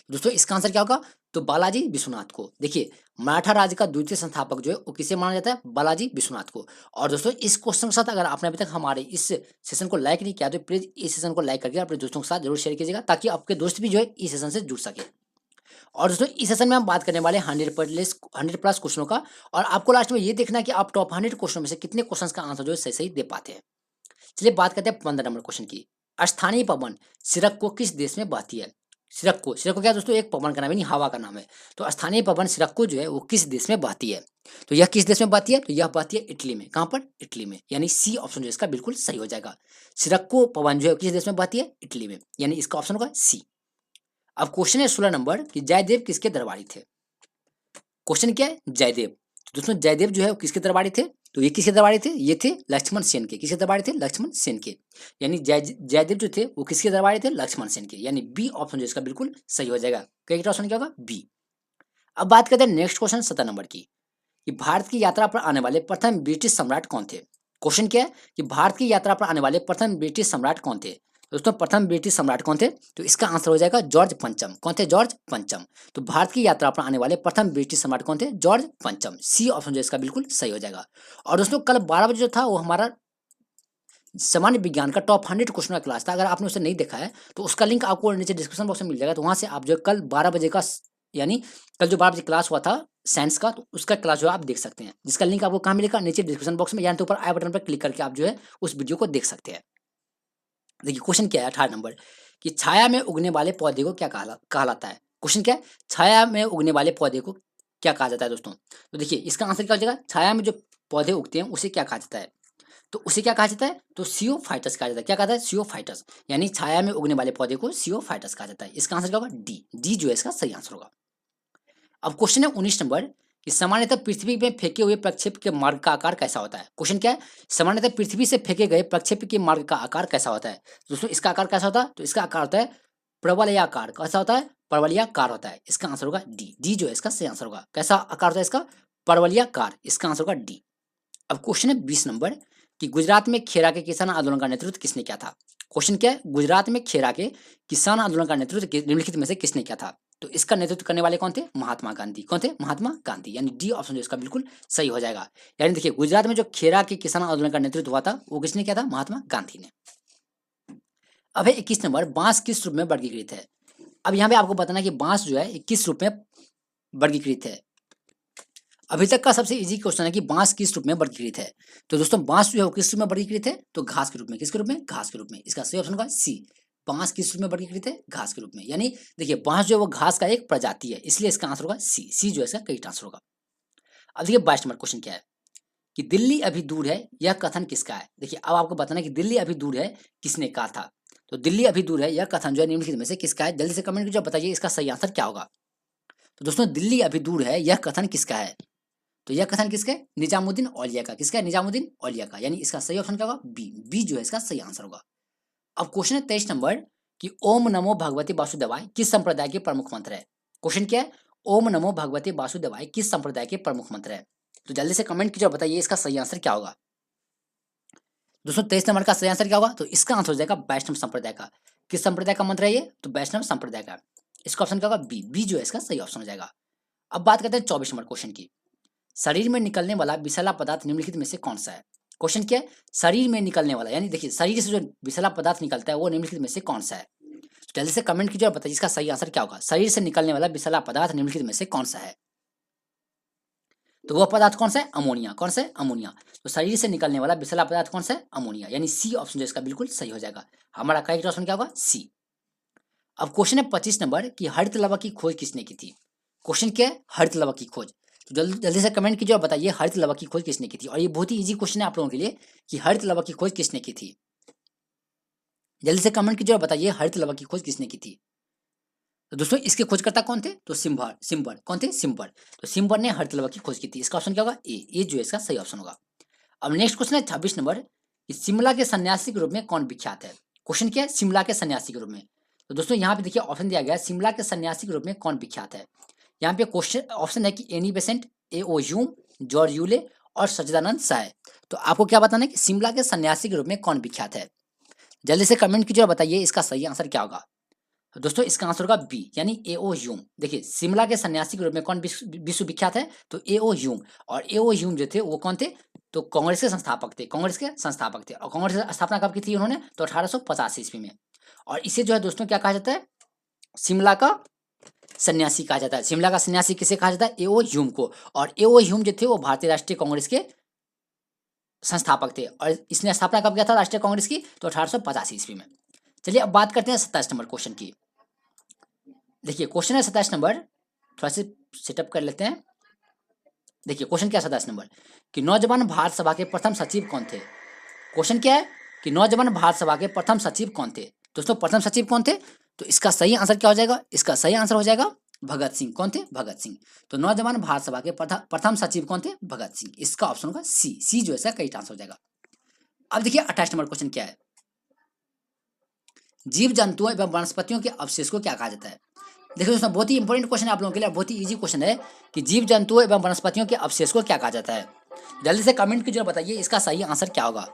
दोस्तों इसका आंसर क्या होगा? तो बालाजी विश्वनाथ को। देखिए मराठा राज्य का द्वितीय संस्थापक जो है वो किसे माना जाता है? बालाजी विश्वनाथ को। और दोस्तों इस क्वेश्चन के साथ अगर आपने अभी तक हमारे इस सेशन को लाइक नहीं किया तो प्लीज इस सेशन को लाइक करके अपने दोस्तों के साथ जरूर शेयर कीजिएगा ताकि आपके दोस्त भी जो है इस सेशन से जुड़ सके। और दोस्तों इस सेशन में हम बात करने वाले हैं 100 प्लस क्वेश्चनों का। और आपको लास्ट में ये देखना है कि आप टॉप 100 क्वेश्चनों में से कितने क्वेश्चंस का आंसर जो है सही सही दे पाते हैं। चलिए बात करते हैं 15 नंबर क्वेश्चन की। स्थानीय पवन सिरक्को किस देश में बहती है? सिरक्को सिरक्को क्या है दोस्तों? एक पवन का नाम है, यानी हवा का नाम है। तो स्थानीय पवन सिरक्को जो है वो किस देश में बहती है? तो यह किस देश में बहती है? तो यह बहती है इटली में। कहाँ पर? इटली में। यानी सी ऑप्शन जो है इसका बिल्कुल सही हो जाएगा। सिरक्को पवन जो है किस देश में बहती है? इटली में। यानी इसका ऑप्शन होगा सी। अब क्वेश्चन है 16 नंबर कि जयदेव किसके दरबारी थे? क्वेश्चन क्या है? जयदेव। तो दोस्तों जयदेव जो है वो किसके दरबारी थे? तो ये किसके दरबारी थे? ये थे लक्ष्मण सेन के। किसके दरबारी थे? लक्ष्मण सेन के। यानी जयदेव जो थे वो किसके दरबारी थे? लक्ष्मण सेन के। यानी बी ऑप्शन जो इसका बिल्कुल सही हो जाएगा। करेक्ट ऑप्शन क्या होगा? बी। अब बात करते हैं नेक्स्ट क्वेश्चन 17 नंबर की कि भारत की यात्रा पर आने वाले प्रथम ब्रिटिश सम्राट कौन थे? क्वेश्चन क्या है कि भारत की यात्रा पर आने वाले प्रथम ब्रिटिश सम्राट कौन थे? दोस्तों प्रथम ब्रिटिश सम्राट कौन थे? तो इसका आंसर हो जाएगा जॉर्ज पंचम। कौन थे? जॉर्ज पंचम। तो भारत की यात्रा पर आने वाले प्रथम ब्रिटिश सम्राट कौन थे? जॉर्ज पंचम। सी ऑप्शन जो इसका बिल्कुल सही हो जाएगा। और दोस्तों कल 12 बजे जो था वो हमारा सामान्य विज्ञान का टॉप 100 क्वेश्चन का क्लास था। अगर आपने उसे नहीं देखा है तो उसका लिंक आपको नीचे डिस्क्रिप्शन बॉक्स में मिल जाएगा। तो वहां से आप जो कल 12 बजे का यानी कल जो 12 बजे क्लास हुआ था साइंस का, तो उसका क्लास जो है आप देख सकते हैं। जिसका लिंक आपको कहाँ मिलेगा? नीचे डिस्क्रिप्शन बॉक्स में, या तो ऊपर आई बटन पर क्लिक करके आप जो है उस वीडियो को देख सकते हैं। देखिए क्वेश्चन क्या है 18 नंबर कि छाया में उगने वाले पौधे को क्या कहलाता है? क्वेश्चन क्या है? छाया में उगने वाले पौधे को क्या कहा जाता है दोस्तों? तो देखिए इसका आंसर क्या हो जाएगा? छाया में जो पौधे उगते हैं उसे क्या कहा जाता है? तो उसे क्या कहा जाता है? तो सियोफाइटस कहा जाता है। क्या कहा जाता है? सियोफाइटस। यानी छाया में उगने वाले पौधे को सियोफाइटस कहा जाता है। इसका आंसर क्या होगा? डी। डी जो है इसका सही आंसर होगा। अब क्वेश्चन है 19 नंबर कि सामान्यतः पृथ्वी में फेंके हुए प्रक्षेप के मार्ग का आकार कैसा होता है? क्वेश्चन क्या है? सामान्यतः पृथ्वी से फेंके गए प्रक्षेप के मार्ग का आकार कैसा होता है? दोस्तों इसका आकार कैसा होता है? तो इसका आकार होता है प्रवलयाकार। कैसा होता है? परवलयाकार होता है। इसका आंसर होगा डी। डी जो है इसका सही आंसर होगा। कैसा आकार होता है इसका? परवलयाकार। इसका आंसर होगा डी। अब क्वेश्चन है 20 नंबर कि गुजरात में खेरा के किसान आंदोलन का नेतृत्व किसने किया था? क्वेश्चन क्या है? गुजरात में खेरा के किसान आंदोलन का नेतृत्व निम्नलिखित में से किसने किया था? तो इसका नेतृत्व करने वाले कौन थे? महात्मा गांधी। कौन थे? महात्मा गांधी। यानी डी ऑप्शन जो इसका बिल्कुल सही हो जाएगा। यानी देखिए गुजरात में जो खेरा के किसान आंदोलन का नेतृत्व हुआ था वो किसने किया था? महात्मा गांधी ने। अब है 21 नंबर बांस किस रूप में वर्गीकृत है? अब यहाँ पे आपको बताना है कि बांस जो है किस रूप में वर्गीकृत है। अभी तक का सबसे इजी क्वेश्चन है कि बांस किस रूप में वर्गीकृत है। तो दोस्तों बांस जो है वो किस रूप में वर्गीकृत है? तो घास के रूप में। किसके रूप में? घास के रूप में। इसका सही ऑप्शन होगा सी। बांस किस रूप में वर्गीकृत है? घास के रूप में। यानी देखिए बांस जो है वो घास का एक प्रजाति है, इसलिए इसका आंसर होगा सी। सी जो है इसका करेक्ट आंसर होगा। अब देखिए 22 नंबर क्वेश्चन क्या है कि दिल्ली अभी दूर है यह कथन किसका है? देखिए अब आपको बताना है कि दिल्ली अभी दूर है किसने कहा था। तो दिल्ली अभी दूर है यह कथन जो है निम्नलिखित में से किसका है? जल्दी से कमेंट कीजिए, बताइए इसका सही आंसर क्या होगा। तो दोस्तों दिल्ली अभी दूर है यह कथन किसका है? तो यह कथन किसका है? निजामुद्दीन औलिया का। किसका है? निजामुद्दीन औलिया का। यानी इसका सही ऑप्शन क्या होगा? बी। बी जो है इसका सही आंसर होगा। अब क्वेश्चन है 23 नंबर कि ओम नमो भगवती वासुदेवाय किस संप्रदाय के प्रमुख मंत्र है? क्वेश्चन क्या है? ओम नमो भगवती वासुदेवाय किस संप्रदाय के प्रमुख मंत्र है? तो जल्दी से कमेंट कीजिए, बताइए इसका सही आंसर क्या होगा। दोस्तों 23 नंबर का सही आंसर क्या होगा? तो इसका आंसर हो जाएगा वैष्णव संप्रदाय का। किस संप्रदाय का मंत्र है ये? तो वैष्णव संप्रदाय का। इसका ऑप्शन क्या होगा? बी। बी जो है इसका सही ऑप्शन हो जाएगा। अब बात करते हैं 24 नंबर क्वेश्चन की। शरीर में निकलने वाला विषैला पदार्थ निम्नलिखित में से कौन सा है? क्वेश्चन क्या है? शरीर में निकलने वाला, यानी देखिए शरीर से जो विषैला पदार्थ निकलता है वो निम्नलिखित में से कौन सा है? जल्दी से कमेंट कीजिए और बताइए इसका सही आंसर क्या होगा। शरीर से निकलने वाला विषैला पदार्थ निम्नलिखित में से कौन सा है? तो वह पदार्थ कौन सा है? अमोनिया। कौन सा है? अमोनिया। तो शरीर से निकलने वाला विषैला पदार्थ कौन सा है? अमोनिया, यानी सी ऑप्शन जो इसका बिल्कुल सही हो जाएगा। हमारा करेक्ट ऑप्शन क्या होगा? सी। अब क्वेश्चन है 25 नंबर की हरित लवक की खोज किसने की थी? क्वेश्चन क्या है? हरित लवक की खोज। तो जल्दी जल्दी से कमेंट कीजिए और बताइए हरित लवक की खोज किसने की थी। और ये बहुत ही इजी क्वेश्चन है आप लोगों के लिए कि हरित लवक की खोज किसने की थी। जल्दी से कमेंट कीजिए और बताइए हरित लवक की खोज किसने की थी। तो दोस्तों इसके खोजकर्ता कौन थे? तो सिम्बर कौन थे? सिम्बर। तो सिम्बर ने हरित लवक की खोज की थी। इसका ऑप्शन क्या होगा? ए जो है इसका सही ऑप्शन होगा। अब नेक्स्ट क्वेश्चन है 26 नंबर कि शिमला के सन्यासी के रूप में कौन विख्यात है? क्वेश्चन क्या है? शिमला के सन्यासी के रूप में। तो दोस्तों यहाँ पे देखिए ऑप्शन दिया गया है शिमला के सन्यासी के रूप में कौन विख्यात है। यहाँ पे क्वेश्चन ऑप्शन है कि एनी बेसेंट, ए ओ ह्यूम, जॉर्ज यूले और सच्चिदानंद साय। तो आपको क्या बताना है कि शिमला के सन्यासी के रूप में कौन विख्यात है। जल्दी से कमेंट कीजिए और बताइए इसका सही आंसर क्या होगा। तो दोस्तों इसका आंसर होगा बी, यानी ए ओ ह्यूम। देखिए शिमला के सन्यासी के रूप में कौन विश्व विख्यात है? तो ए ओ ह्यूम। और ए ओ ह्यूम जो थे वो कौन थे? तो कांग्रेस के संस्थापक थे। कांग्रेस के संस्थापक थे। और कांग्रेस की स्थापना कब की थी उन्होंने? तो 1885 ईस्वी में। और इसे जो है दोस्तों क्या कहा जाता है? शिमला का सन्यासी कहा जाता है। शिमला का सन्यासी किसे कहा जाता है? ए ओ ह्यूम को। और ए ओ ह्यूम जो थे वो भारतीय राष्ट्रीय कांग्रेस के संस्थापक थे। और इसने स्थापना कब किया था राष्ट्रीय कांग्रेस की? तो 1885 ईस्वी में। चलिए अब बात करते हैं 27 नंबर क्वेश्चन की। देखिए क्वेश्चन है 27 नंबर, थोड़ा सा सेटअप कर लेते हैं। देखिए क्वेश्चन क्या है 27 नंबर कि नौजवान भारत सभा के प्रथम सचिव कौन थे? क्वेश्चन क्या है कि नौजवान भारत सभा के प्रथम सचिव कौन थे? दोस्तों प्रथम सचिव कौन थे? तो इसका सही आंसर क्या हो जाएगा? इसका सही आंसर हो जाएगा भगत सिंह। कौन थे? भगत सिंह। तो नौजवान भारत सभा के प्रथम सचिव कौन थे? भगत सिंह। इसका ऑप्शन होगा सी। सी जो है कई आंसर हो जाएगा। अब देखिए 28 नंबर क्वेश्चन क्या है, जीव जंतुओं एवं वनस्पतियों के अवशेष को क्या कहा जाता है? देखिए दोस्तों बहुत ही इंपॉर्टेंट क्वेश्चन है आप लोगों के लिए, बहुत ही इजी क्वेश्चन है कि जीव जंतुओं एवं वनस्पतियों के अवशेष को क्या कहा जाता है। जल्दी से कमेंट कीजिए और बताइए इसका सही आंसर क्या होगा।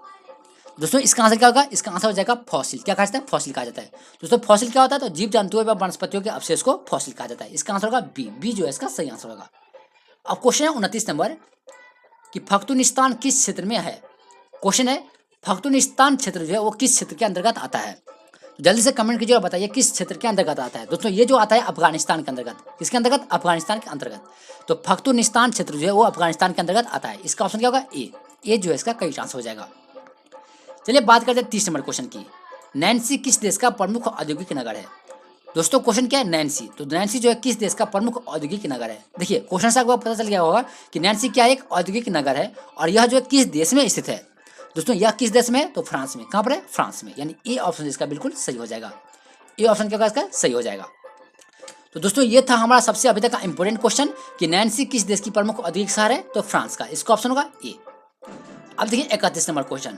दोस्तों इसका आंसर क्या होगा? इसका आंसर हो जाएगा फॉसिल। क्या कहा जाता है? फॉसिल कहा जाता है। दोस्तों फॉसिल क्या होता है? तो जीव जंतुओं एवं वनस्पतियों के अवशेष को फॉसिल कहा जाता है। इसका आंसर होगा बी। बी जो है इसका सही आंसर होगा। अब क्वेश्चन है 29 नंबर कि फख्तुनिस्तान किस क्षेत्र में है? क्वेश्चन है फख्तुनिस्तान क्षेत्र जो है वो किस क्षेत्र के अंतर्गत आता है? जल्दी से कमेंट कीजिए और बताइए किस क्षेत्र के अंतर्गत आता है। दोस्तों ये जो आता है अफगानिस्तान के अंतर्गत। किसके अंतर्गत? अफगानिस्तान के अंतर्गत। तो फख्तुनिस्तान क्षेत्र जो है वो अफगानिस्तान के अंतर्गत आता है। इसका ऑप्शन क्या होगा? ए जो है इसका कई चांस हो जाएगा। चलिए बात करते हैं 30 नंबर क्वेश्चन की। नैन्सी किस देश का प्रमुख औद्योगिक नगर है? दोस्तों क्वेश्चन क्या है? नैन्सी। तो नैन्सी जो है किस देश का प्रमुख औद्योगिक नगर है? देखिए क्वेश्चन से आपको पता चल गया होगा कि नैन्सी क्या एक औद्योगिक नगर है और यह जो है किस देश में स्थित है। दोस्तों यह किस देश में है? तो फ्रांस में। कहाँ पर है? फ्रांस में। यानी ए ऑप्शन इसका बिल्कुल सही हो जाएगा। ए ऑप्शन क्या होगा इसका? सही हो जाएगा। तो दोस्तों ये था हमारा सबसे अभी तक का इंपॉर्टेंट क्वेश्चन कि नैन्सी किस देश की प्रमुख औद्योगिक शहर है? तो फ्रांस का। इसका ऑप्शन होगा ए। अब देखिए 31 नंबर क्वेश्चन,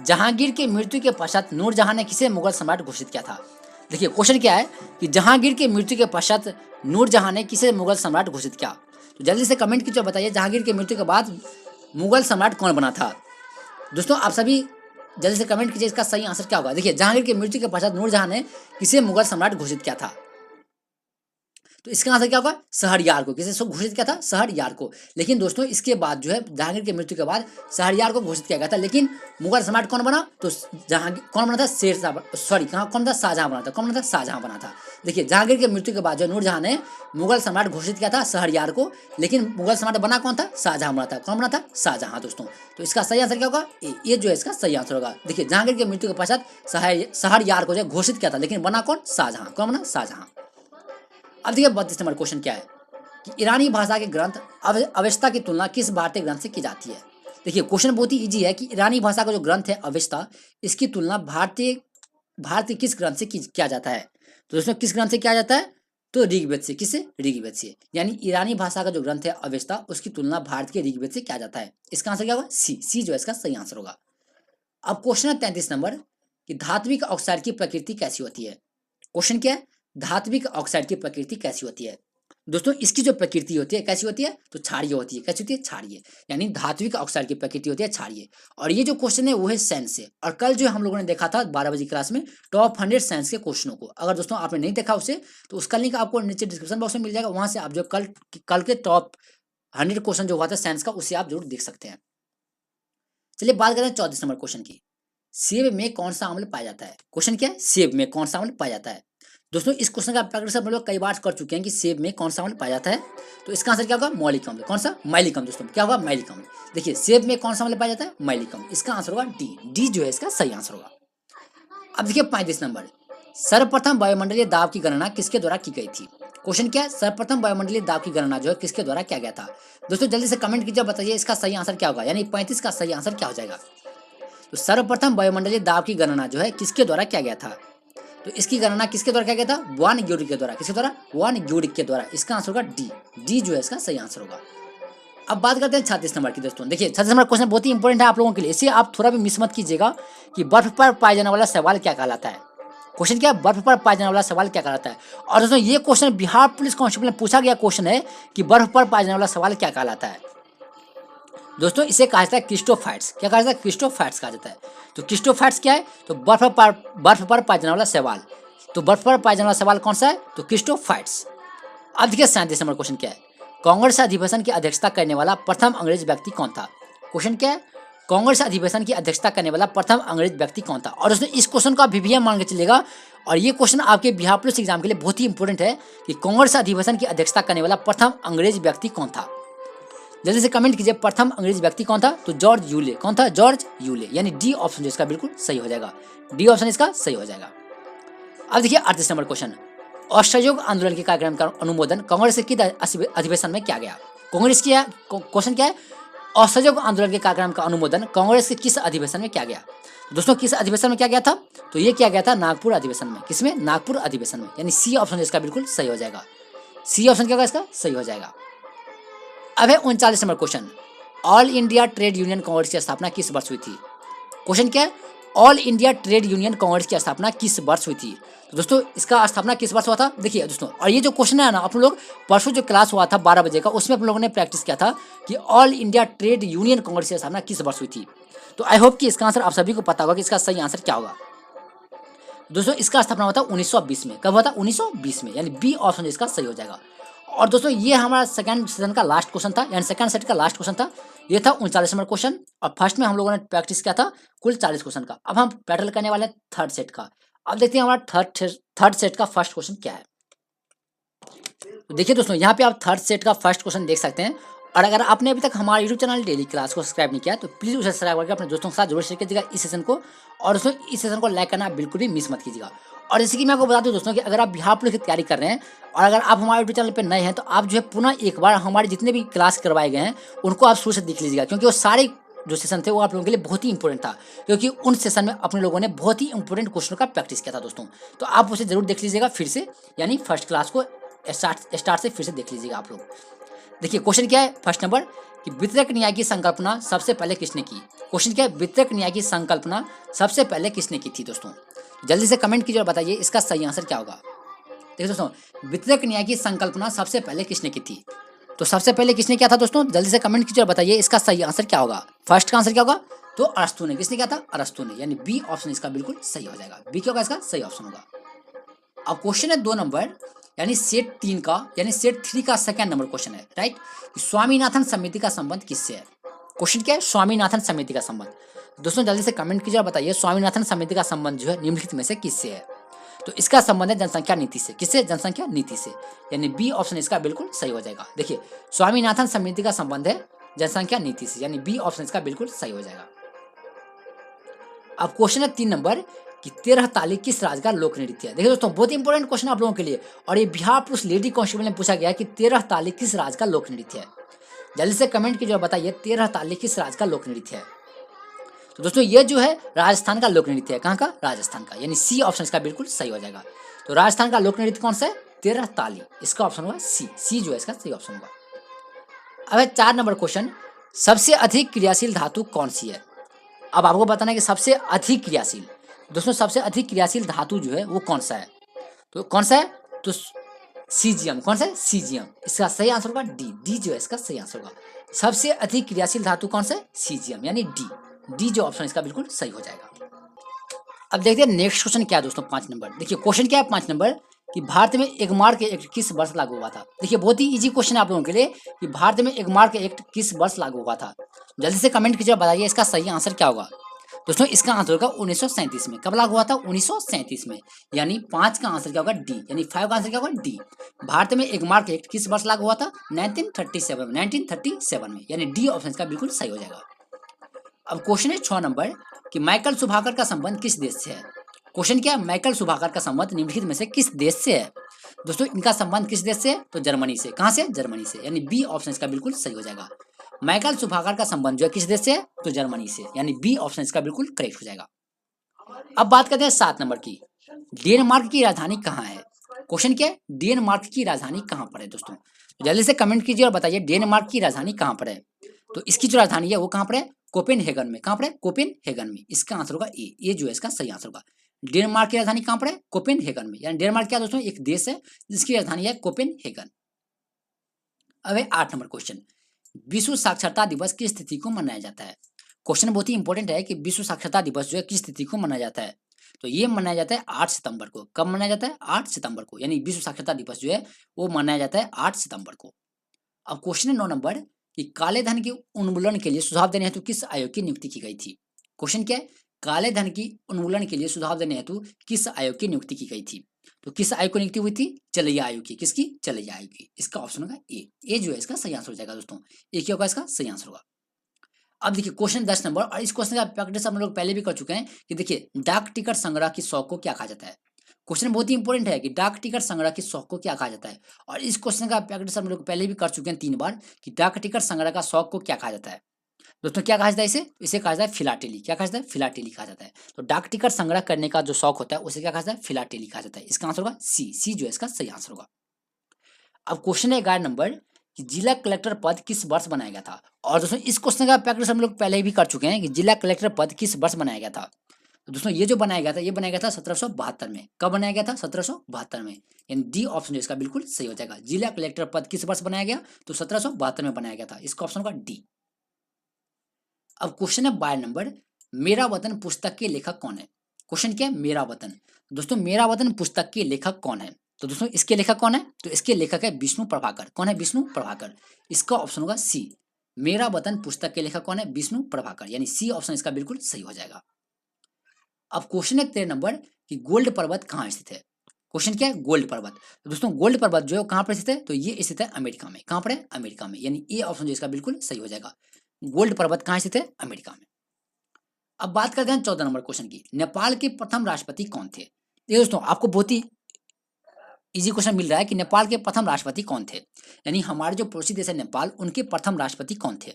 जहांगीर की मृत्यु के पश्चात नूरजहां ने किसे मुगल सम्राट घोषित किया था? देखिए क्वेश्चन क्या है कि जहांगीर की मृत्यु के पश्चात नूरजहां ने किसे मुगल सम्राट घोषित किया? तो जल्दी से कमेंट कीजिए, बताइए जहांगीर की मृत्यु के बाद मुगल सम्राट कौन बना था? दोस्तों आप सभी जल्दी से कमेंट कीजिए इसका सही आंसर क्या होगा। देखिए जहांगीर की मृत्यु के पश्चात नूरजहां ने किसे मुगल सम्राट घोषित किया था? तो इसका आंसर क्या होगा? शहरयार को। किसे घोषित किया था? शहरयार को। लेकिन दोस्तों इसके बाद जो है जहांगीर की मृत्यु के बाद शहरयार को घोषित किया गया था। लेकिन मुगल सम्राट कौन बना? तो जहांगीर कौन बना था? कौन था? शाहजहां बना था। कौन बना था? शाहजहां बना था। देखिए जहांगीर की मृत्यु के बाद जो नूरजहां ने मुगल सम्राट घोषित किया था शहरयार को, लेकिन मुगल सम्राट बना कौन था? शाहजहां बना था। कौन बना था? शाहजहां। दोस्तों तो इसका सही आंसर क्या होगा? ये जो है इसका सही आंसर होगा। देखिए जहांगीर की मृत्यु के पश्चात शहरयार को जो घोषित किया था, लेकिन बना कौन? शाहजहां। कौन बना? शाहजहां। अब देखिए 32 नंबर क्वेश्चन क्या है कि ईरानी भाषा के ग्रंथ अवेस्ता की तुलना किस भारतीय ग्रंथ से की जाती है? देखिए क्वेश्चन बहुत ही इजी है कि ईरानी भाषा का जो ग्रंथ है अवेस्ता, इसकी तुलना भारतीय किस ग्रंथ से किया जाता है? तो दोस्तों किस ग्रंथ से किया जाता है? तो ऋग्वेद से। किससे? ऋग्वेद से। यानी ईरानी भाषा का जो ग्रंथ है अवेस्ता, उसकी तुलना भारत के ऋग्वेद से किया जाता है। इसका आंसर क्या होगा? सी। सी जो है इसका सही आंसर होगा। अब क्वेश्चन है 33 नंबर कि धात्विक ऑक्साइड की प्रकृति कैसी होती है? क्वेश्चन क्या है? धात्विक ऑक्साइड की प्रकृति कैसी होती है? दोस्तों इसकी जो प्रकृति होती है कैसी होती है, तो क्षारीय होती है। कैसी होती है, क्षारीय, यानी धात्विक ऑक्साइड की प्रकृति होती है क्षारीय। और ये जो क्वेश्चन है वो है साइंस से। और कल जो हम लोगों ने देखा था 12 बजे क्लास में टॉप 100 साइंस के क्वेश्चनों को, अगर दोस्तों आपने नहीं देखा उसे तो उसका लिंक आपको नीचे डिस्क्रिप्शन बॉक्स में मिल जाएगा, वहां से आप जो कल के टॉप 100 क्वेश्चन जो हुआ था साइंस का उसे आप जरूर देख सकते हैं। चलिए बात करें 34 नंबर क्वेश्चन की। सेब में कौन सा अम्ल पाया जाता है? क्वेश्चन क्या है, सेब में कौन सा अम्ल पाया जाता है। दोस्तों इस क्वेश्चन का प्रैक्टिस हम लोग कई बार कर चुके हैं कि सेब में कौन सा अम्ल पाया जाता है। तो इसका आंसर क्या होगा, मौलिक अम्ल। कौन सा, मैलिक अम्ल। दोस्तों क्या होगा, मैलिक अम्ल। देखिए सेब में कौन सा अम्ल पाया जाता है, मैलिक अम्ल। इसका आंसर होगा डी। डी जो है इसका सही आंसर होगा। अब देखिए 35 नंबर, सर्वप्रथम वायुमंडलीय दाब की गणना किसके द्वारा की गई थी। क्वेश्चन क्या है, सर्वप्रथम वायुमंडलीय दाब की गणना जो है किसके द्वारा किया गया था। दोस्तों जल्दी से कमेंट कीजिए, बताइए इसका सही आंसर क्या होगा, यानी 35 का सही आंसर क्या हो जाएगा। तो सर्वप्रथम वायुमंडलीय दाब की गणना जो है किसके द्वारा किया गया था। तो इसकी गणना किसके द्वारा किया गया था, वान ग्यूरिक के द्वारा। किसके द्वारा, वान ग्यूरिक के द्वारा। इसका आंसर होगा डी। डी जो है इसका सही आंसर होगा। अब बात करते हैं 36 नंबर की। दोस्तों देखिए 36 नंबर क्वेश्चन बहुत ही इंपॉर्टेंट है आप लोगों के लिए, इसे आप थोड़ा भी मिस मत कीजिएगा कि बर्फ पर पाया जाने वाला सवाल क्या कहलाता है। क्वेश्चन क्या है, बर्फ पर पाया जाने वाला सवाल क्या कहलाता है। और दोस्तों ये क्वेश्चन बिहार पुलिस कांस्टेबल में पूछा गया क्वेश्चन है कि बर्फ पर पाया जाने वाला सवाल क्या कहलाता है। दोस्तों इसे कहा जाता है क्रिस्टोफाइट्स। क्या कहा जाता है, क्रिस्टोफाइट्स कहा जाता है। तो क्रिस्टोफाइट्स क्या है, तो बर्फ पर पाया जाने वाला सवाल। तो बर्फ पर पाया जाने वाला सवाल कौन सा है, तो क्रिस्टोफाइट्स। अब देखिए 37 नंबर क्वेश्चन क्या है, कांग्रेस अधिवेशन की अध्यक्षता करने वाला प्रथम अंग्रेज व्यक्ति कौन था। क्वेश्चन क्या है, कांग्रेस अधिवेशन की अध्यक्षता करने वाला प्रथम अंग्रेज व्यक्ति कौन था। और दोस्तों इस क्वेश्चन को आप वीवीएम मान के चलेगा, और ये क्वेश्चन आपके बिहार पुलिस एग्जाम के लिए बहुत ही इंपॉर्टेंट है कि कांग्रेस अधिवेशन की अध्यक्षता करने वाला प्रथम अंग्रेज व्यक्ति कौन था। जल्दी से कमेंट कीजिए, प्रथम अंग्रेज व्यक्ति कौन था, तो जॉर्ज यूले। कौन था, जॉर्ज यूले, यानी डी ऑप्शन जो इसका बिल्कुल सही हो जाएगा। डी ऑप्शन इसका सही हो जाएगा। अब देखिए 38 नंबर क्वेश्चन, असहयोग आंदोलन के कार्यक्रम का अनुमोदन कांग्रेस के अधिवेशन में किया गया। कांग्रेस की क्वेश्चन क्या है, असहयोग आंदोलन के कार्यक्रम का अनुमोदन कांग्रेस के किस अधिवेशन में किया गया। दोस्तों किस अधिवेशन में किया गया था, तो ये किया गया था नागपुर अधिवेशन में। किसमें, नागपुर अधिवेशन में, यानी सी ऑप्शन इसका बिल्कुल सही हो जाएगा। सी ऑप्शन क्या होगा इसका सही हो जाएगा। अब है 39 number question, all India trade union Congress की स्थापना किस वर्ष हुई थी। क्वेश्चन क्या है, all India trade union Congress की स्थापना किस वर्ष हुई थी। तो दोस्तों इसका स्थापना किस वर्ष हुआ था। देखिए दोस्तों, और ये जो क्वेश्चन है ना, आप लोग परसों जो क्लास हुआ था 12 बजे का, उसमें आप लोगों ने प्रैक्टिस किया था कि all India trade union Congress की स्थापना किस वर्ष हुई थी। तो आई होप कि इसका आंसर आप सभी को पता होगा कि इसका सही आंसर क्या होगा। दोस्तों इसका स्थापना हुआ था 1920 में। कब हुआ था, 1920 में, यानी बी ऑप्शन इसका सही हो जाएगा। और दोस्तों ये हमारा सेकंड सेशन का लास्ट क्वेश्चन था, यानी सेकंड सेट का लास्ट क्वेश्चन था। ये था 39 नंबर क्वेश्चन, और फर्स्ट में हम लोगों ने प्रैक्टिस किया था कुल 40 क्वेश्चन का। अब हम बैटल करने वाले हैं थर्ड सेट का। अब देखते हैं हमारा थर्ड सेट का फर्स्ट क्वेश्चन क्या है। तो देखिए दोस्तों, यहाँ पे आप थर्ड सेट का फर्स्ट क्वेश्चन देख सकते हैं। और अगर आपने अभी तक हमारे यूट्यूब चैनल डेली क्लास को सब्सक्राइब नहीं किया तो प्लीज़ उसे सब्सक्राइब करके अपने दोस्तों के साथ जरूर शेयर कीजिएगा इस सेशन को। और दोस्तों इस सेशन को लाइक करना बिल्कुल भी मिस मत कीजिएगा। और जैसे कि मैं आपको बता दूं दोस्तों कि अगर आप बिहार पुलिस की तैयारी कर रहे हैं और अगर आप हमारे यूट्यूब चैनल पर नए हैं तो आप जो है पुनः एक बार हमारे जितने भी क्लास करवाए गए हैं उनको आप शुरू से देख लीजिएगा, क्योंकि वो सारे जो सेशन थे वो आप लोगों के लिए बहुत ही इंपॉर्टेंट था, क्योंकि उन सेशन में अपने लोगों ने बहुत ही इंपॉर्टेंट क्वेश्चन का प्रैक्टिस किया था दोस्तों। तो आप उसे जरूर देख लीजिएगा फिर से, यानी फर्स्ट क्लास को स्टार्ट से फिर से देख लीजिएगा आप लोग। देखिए क्वेश्चन क्या है फर्स्ट नंबर, कि वितरक न्याय की संकल्पना सबसे पहले किसने की। क्वेश्चन क्या है, वितरक न्याय की संकल्पना सबसे पहले किसने की थी। दोस्तों जल्दी से कमेंट कीजिए और बताइए इसका सही आंसर क्या होगा। देखिए दोस्तों, वितरक न्याय की संकल्पना सबसे पहले किसने की थी। तो सबसे पहले किसने किया था दोस्तों, जल्दी से कमेंट कीजिए और बताइए इसका सही आंसर क्या होगा। फर्स्ट का आंसर क्या होगा, तो अरस्तु ने। किसने किया था, अरस्तु ने, यानी बी ऑप्शन इसका बिल्कुल सही हो जाएगा। बी क्या होगा इसका सही ऑप्शन होगा। अब क्वेश्चन है 2 नंबर, यानी सेट 3 का, यानी सेट 3 का सेकंड नंबर क्वेश्चन है, राइट। स्वामीनाथन समिति का संबंध किससे है। क्वेश्चन क्या है, स्वामीनाथन समिति का संबंध। दोस्तों जल्दी से कमेंट कीजिए और बताइए स्वामीनाथन समिति का संबंध जो है निम्नलिखित में से किससे है। तो इसका संबंध है जनसंख्या नीति से। किससे, जनसंख्या नीति से, यानी बी ऑप्शन इसका बिल्कुल सही हो जाएगा। देखिए स्वामीनाथन समिति का संबंध है जनसंख्या नीति से, यानी बी ऑप्शन इसका बिल्कुल सही हो जाएगा। अब क्वेश्चन है 3 नंबर, कि 13 ताली किस राज्य का लोक नृत्य है। देखिए दोस्तों बहुत इंपॉर्टेंट क्वेश्चन आप लोगों के लिए, और ये बिहार पुलिस लेडी कांस्टेबल में पूछा गया है कि 13 ताली किस राज्य का लोक नृत्य है। जल्दी से कमेंट कीजिए और बताइए 13 ताली किस राज्य का लोक नृत्य है। तो दोस्तों ये जो है राजस्थान का लोक नृत्य है। कहाँ का, राजस्थान का, यानी सी ऑप्शन इसका बिल्कुल सही हो जाएगा। तो राजस्थान का लोक नृत्य कौन सा है, 13 ताली, इसका ऑप्शन होगा सी। सी जो है इसका सही ऑप्शन होगा। अब है 4 नंबर क्वेश्चन, सबसे अधिक क्रियाशील धातु कौन सी है। अब आपको बताना है कि सबसे अधिक क्रियाशील, दोस्तों सबसे अधिक क्रियाशील धातु जो है वो कौन सा है। तो कौन सा है, तो सीजियम। कौन सा है? सीजियम। इसका सही आंसर होगा डी। डी जो है इसका सही आंसर होगा। सबसे अधिक क्रियाशील धातु कौन सा है? सीजियम, यानी डी। डी जो ऑप्शन इसका बिल्कुल सही हो जाएगा। अब देखते हैं नेक्स्ट क्वेश्चन क्या है दोस्तों, 5 नंबर। देखिए क्वेश्चन क्या है 5 नंबर, कि भारत में एगमार्क एक्ट किस वर्ष लागू हुआ था। देखिए बहुत ही इजी क्वेश्चन है आप लोगों के लिए, कि भारत में एगमार्क एक्ट किस वर्ष लागू हुआ था। जल्दी से कमेंट कीजिए, बताइए इसका सही आंसर क्या होगा। दोस्तों इसका आंसर होगा 1937 में। कब लागू हुआ था? 1937 में। यानी 5 का आंसर क्या होगा? डी। यानी 5 का आंसर क्या होगा? डी। भारत में एगमार्क एक्ट किस वर्ष लागू हुआ था? 1937 में। 1937 में, यानी डी ऑप्शन इसका बिल्कुल सही हो जाएगा। अब क्वेश्चन है 6 नंबर, कि माइकल सुभाकर का संबंध किस देश से है। क्वेश्चन क्या है? माइकल सुभाकर का संबंध निम्नलिखित में से किस देश से है। दोस्तों इनका संबंध किस देश से है? तो जर्मनी से। कहां से? जर्मनी से। यानी बी ऑप्शन इसका बिल्कुल सही हो जाएगा। माइकल सुभाकर का संबंध जो है किस देश से है? तो जर्मनी से। यानी बी ऑप्शन इसका बिल्कुल करेक्ट हो जाएगा। अब बात करते हैं 7 नंबर की, डेनमार्क की राजधानी कहाँ है। क्वेश्चन क्या है? डेनमार्क की राजधानी कहाँ पर है दोस्तों। जल्दी से कमेंट कीजिए और बताइए डेनमार्क की राजधानी कहाँ पर है। तो इसकी जो राजधानी है वो कहाँ पर है? कोपेनहेगन में। कहाँ पर है? कोपेनहेगन में। इसका आंसर होगा ए। ये जो है इसका सही आंसर होगा। डेनमार्क की राजधानी कहाँ पर है? कोपेनहेगन में। यानी डेनमार्क क्या दोस्तों? एक देश है जिसकी राजधानी है कोपेनहेगन। अब है 8 नंबर क्वेश्चन, विश्व साक्षरता दिवस किस तिथि को मनाया जाता है। क्वेश्चन बहुत ही इंपॉर्टेंट है कि विश्व साक्षरता दिवस जो है किस तिथि को मनाया जाता है। तो ये मनाया जाता है 8 सितंबर को। कब मनाया जाता है? 8 सितंबर को। यानी विश्व साक्षरता दिवस जो है वो मनाया जाता है 8 सितंबर को। अब क्वेश्चन है 9 नंबर, कि काले धन के उन्मूलन के लिए सुझाव देने हेतु किस आयोग की नियुक्ति की गई थी। क्वेश्चन क्या है? काले धन की उन्मूलन के लिए सुझाव देने हेतु किस आयोग की नियुक्ति की गई थी। तो किस आयोग की नियुक्ति हुई थी? चलैया आयोग की। किसकी? चलैया आयोग की। इसका ऑप्शन होगा ए। ए जो है इसका सही आंसर हो जाएगा दोस्तों। ए क्या होगा इसका सही आंसर होगा। अब देखिए क्वेश्चन 10 नंबर, और इस क्वेश्चन का प्रैक्टिस हम लोग पहले भी कर चुके हैं, कि देखिए डाक टिकट संग्रह की शौक को क्या कहा जाता है। क्वेश्चन बहुत ही इंपॉर्टेंट है कि डाक टिकट संग्रह की शौक को क्या कहा जाता है। और इस क्वेश्चन का प्रैक्टिस हम लोग पहले भी कर चुके हैं 3 बार, कि डाक टिकट संग्रह का शौक को क्या कहा जाता है। दोस्तों क्या कहा जाता है इसे? इसे कहा जाता है फिलाटेली। क्या कहा जाता है? फिलाटेली कहा जाता है। तो डाक टिकट संग्रह करने का जो शौक होता है उसे क्या कहा जाता है? फिलाटेली कहा जाता है। इसका आंसर होगा सी। सी जो है इसका सही आंसर होगा। अब क्वेश्चन है 11 नंबर, कि जिला कलेक्टर पद किस वर्ष बनाया गया था। और दोस्तों इस क्वेश्चन का प्रैक्टिस हम लोग पहले भी कर चुके हैं, कि जिला कलेक्टर पद किस वर्ष बनाया गया था। तो दोस्तों ये जो बनाया गया था, ये बनाया गया था 1772 में। कब बनाया गया था? 1772 में। यानी डी ऑप्शन जो इसका बिल्कुल सही हो जाएगा। जिला कलेक्टर पद किस वर्ष बनाया गया? तो 1772 में बनाया गया था। इसका ऑप्शन होगा डी। अब क्वेश्चन है 12 नंबर, मेरा वतन पुस्तक के लेखक कौन है। क्वेश्चन क्या है? मेरा वतन। दोस्तों मेरा वतन पुस्तक के लेखक कौन है। तो दोस्तों इसके लेखक कौन है? तो इसके लेखक है विष्णु प्रभाकर। कौन है? विष्णु प्रभाकर। इसका ऑप्शन होगा सी। मेरा वतन पुस्तक के लेखक कौन है? विष्णु प्रभाकर। यानी सी ऑप्शन इसका बिल्कुल सही हो जाएगा। अब क्वेश्चन है 13 नंबर, कि गोल्ड पर्वत कहाँ स्थित है। क्वेश्चन क्या है? गोल्ड पर्वत। तो दोस्तों गोल्ड पर्वत जो है कहाँ पर स्थित है? तो ये स्थित है अमेरिका में। कहाँ पर है? अमेरिका में। यानी ए ऑप्शन जो इसका बिल्कुल सही हो जाएगा। गोल्ड पर्वत कहाँ स्थित है? अमेरिका में। अब बात करते हैं 14 नंबर क्वेश्चन की, नेपाल के प्रथम राष्ट्रपति कौन थे। ये दोस्तों आपको बहुत ही इजी क्वेश्चन मिल रहा है, कि नेपाल के प्रथम राष्ट्रपति कौन थे। यानी हमारे जो पड़ोसी देश है नेपाल, उनके प्रथम राष्ट्रपति कौन थे।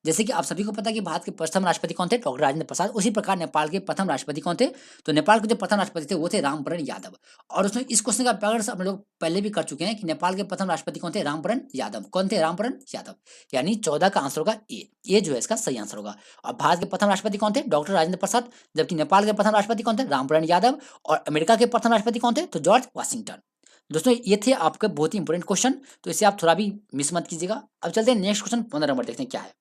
जैसे कि आप सभी को पता है कि भारत के प्रथम राष्ट्रपति कौन थे? डॉक्टर राजेंद्र प्रसाद। उसी प्रकार नेपाल के प्रथम राष्ट्रपति कौन थे? तो नेपाल के जो प्रथम राष्ट्रपति थे वो थे रामवरण यादव। और उसमें इस क्वेश्चन का प्रयास हम लोग पहले भी कर चुके हैं, कि नेपाल के प्रथम राष्ट्रपति कौन थे? रामवरण यादव। कौन थे? रामवरण यादव। यानी 14 का आंसर होगा ए। ए जो है इसका सही आंसर होगा। और भारत के प्रथम राष्ट्रपति कौन थे? डॉक्टर राजेंद्र प्रसाद। जबकि नेपाल के प्रथम राष्ट्रपति कौन थे? रामवरण यादव। और अमेरिका के प्रथम राष्ट्रपति कौन थे? तो जॉर्ज वाशिंगटन। दोस्तों ये थे आपके बहुत ही इंपॉर्टेंट क्वेश्चन, तो इसे आप थोड़ा भी मिस मत कीजिएगा। अब चलते हैं नेक्स्ट क्वेश्चन 15 नंबर देखते हैं क्या है।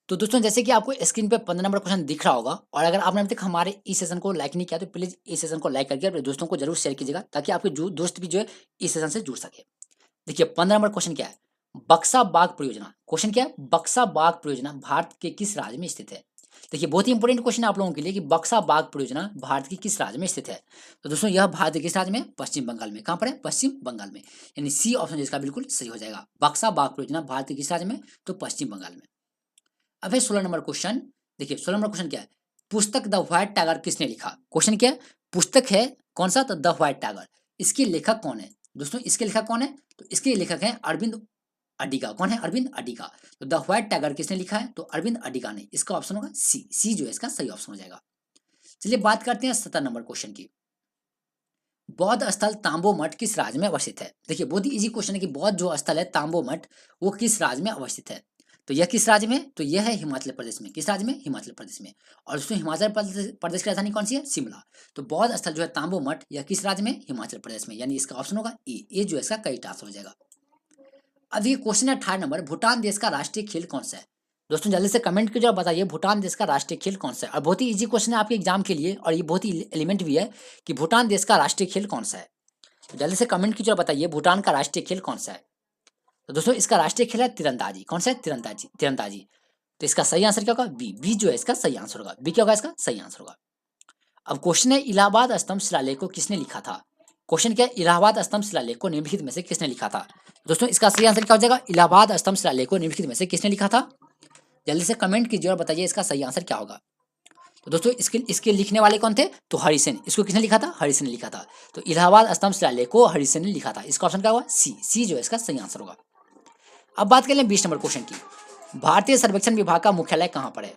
तो दोस्तों जैसे कि आपको स्क्रीन पे 15 नंबर क्वेश्चन दिख रहा होगा, और अगर आपने अभी तक हमारे इस सेशन को लाइक नहीं किया तो प्लीज इस सेशन को लाइक करके अपने दोस्तों को जरूर शेयर कीजिएगा, ताकि आपके जो दोस्त भी जो है इस सेशन से जुड़ सके। देखिए 15 नंबर क्वेश्चन क्या है? बक्सा बाग परियोजना। क्वेश्चन क्या है? बक्सा बाग परियोजना भारत के किस राज्य में स्थित है। देखिए बहुत ही इंपॉर्टेंट क्वेश्चन है आप लोगों के लिए, कि बक्सा बाग परियोजना भारत की किस राज्य में स्थित है। तो दोस्तों यह भारत के किस राज्य में? पश्चिम बंगाल में। कहाँ पर है? पश्चिम बंगाल में। यानी सी ऑप्शन जिसका बिल्कुल सही हो जाएगा। बक्सा बाग परियोजना भारत के किस राज्य में? तो पश्चिम बंगाल में। अब है 16 नंबर क्वेश्चन। देखिए 16 नंबर क्वेश्चन क्या है? पुस्तक द व्हाइट टाइगर किसने लिखा। क्वेश्चन क्या है? पुस्तक है कौन सा? तो द व्हाइट टाइगर। इसके लेखक कौन है दोस्तों? इसके लेखक कौन है? तो इसके लेखक हैं अरविंद अडिगा। कौन है? अरविंद अडिगा। तो द व्हाइट टाइगर किसने लिखा है? तो अरविंद अडिगा ने। इसका ऑप्शन होगा सी। सी जो है इसका सही ऑप्शन हो जाएगा। चलिए बात करते हैं 17 नंबर क्वेश्चन की। बौद्ध स्थल तांबो मठ किस राज्य में अवस्थित है। देखिए बहुत ही इजी क्वेश्चन है, कि बौद्ध जो स्थल है तांबो मठ वो किस राज्य में अवस्थित है। तो यह किस राज्य में? तो यह है हिमाचल प्रदेश में। किस राज्य में? हिमाचल प्रदेश में। और दोस्तों हिमाचल प्रदेश की राजधानी कौन सी है? शिमला। तो बौद्ध स्थल जो है तांबो मठ, यह किस राज्य में? हिमाचल प्रदेश में। यानी इसका ऑप्शन होगा ए। ए जो है इसका करेक्ट आंसर हो जाएगा। अब ये क्वेश्चन है 18 नंबर, भूटान देश का राष्ट्रीय खेल कौन सा है? दोस्तों जल्दी से कमेंट कीजिए और बताइए भूटान देश का राष्ट्रीय खेल कौन सा है। और बहुत ही इजी क्वेश्चन है आपके एग्जाम के लिए, और ये बहुत ही एलिमेंट भी है कि भूटान देश का राष्ट्रीय खेल कौन सा है। तो जल्दी से कमेंट कीजिए और बताइए भूटान का राष्ट्रीय खेल कौन सा है। तो दोस्तों इसका राष्ट्रीय खेल है तीरंदाजी। कौन सा है? तीरंदाजी। तीरंदाजी। तो इसका सही आंसर क्या होगा? बी। बी जो है इसका सही आंसर होगा। बी क्या होगा इसका सही आंसर होगा। अब क्वेश्चन है इलाहाबाद स्तंभ शिलालेख को किसने लिखा था? क्वेश्चन क्या है? इलाहाबाद स्तंभ शिलालेख को निम्नलिखित में से किसने लिखा था? दोस्तों इसका सही आंसर क्या हो जाएगा? इलाहाबाद स्तंभ शिलालेख को निम्नलिखित में से किसने लिखा था? जल्दी से कमेंट कीजिए और बताइए इसका सही आंसर क्या होगा। तो दोस्तों इसके लिखने वाले कौन थे? तो हरिसेन। इसको किसने लिखा था? हरिसेन ने लिखा था। तो इलाहाबाद स्तंभ शिलालेख को हरिसेन ने लिखा था। इसका ऑप्शन क्या होगा? सी। सी जो है इसका सही आंसर होगा। अब बात कर लें 20 नंबर क्वेश्चन की। भारतीय सर्वेक्षण विभाग का मुख्यालय कहाँ पर है?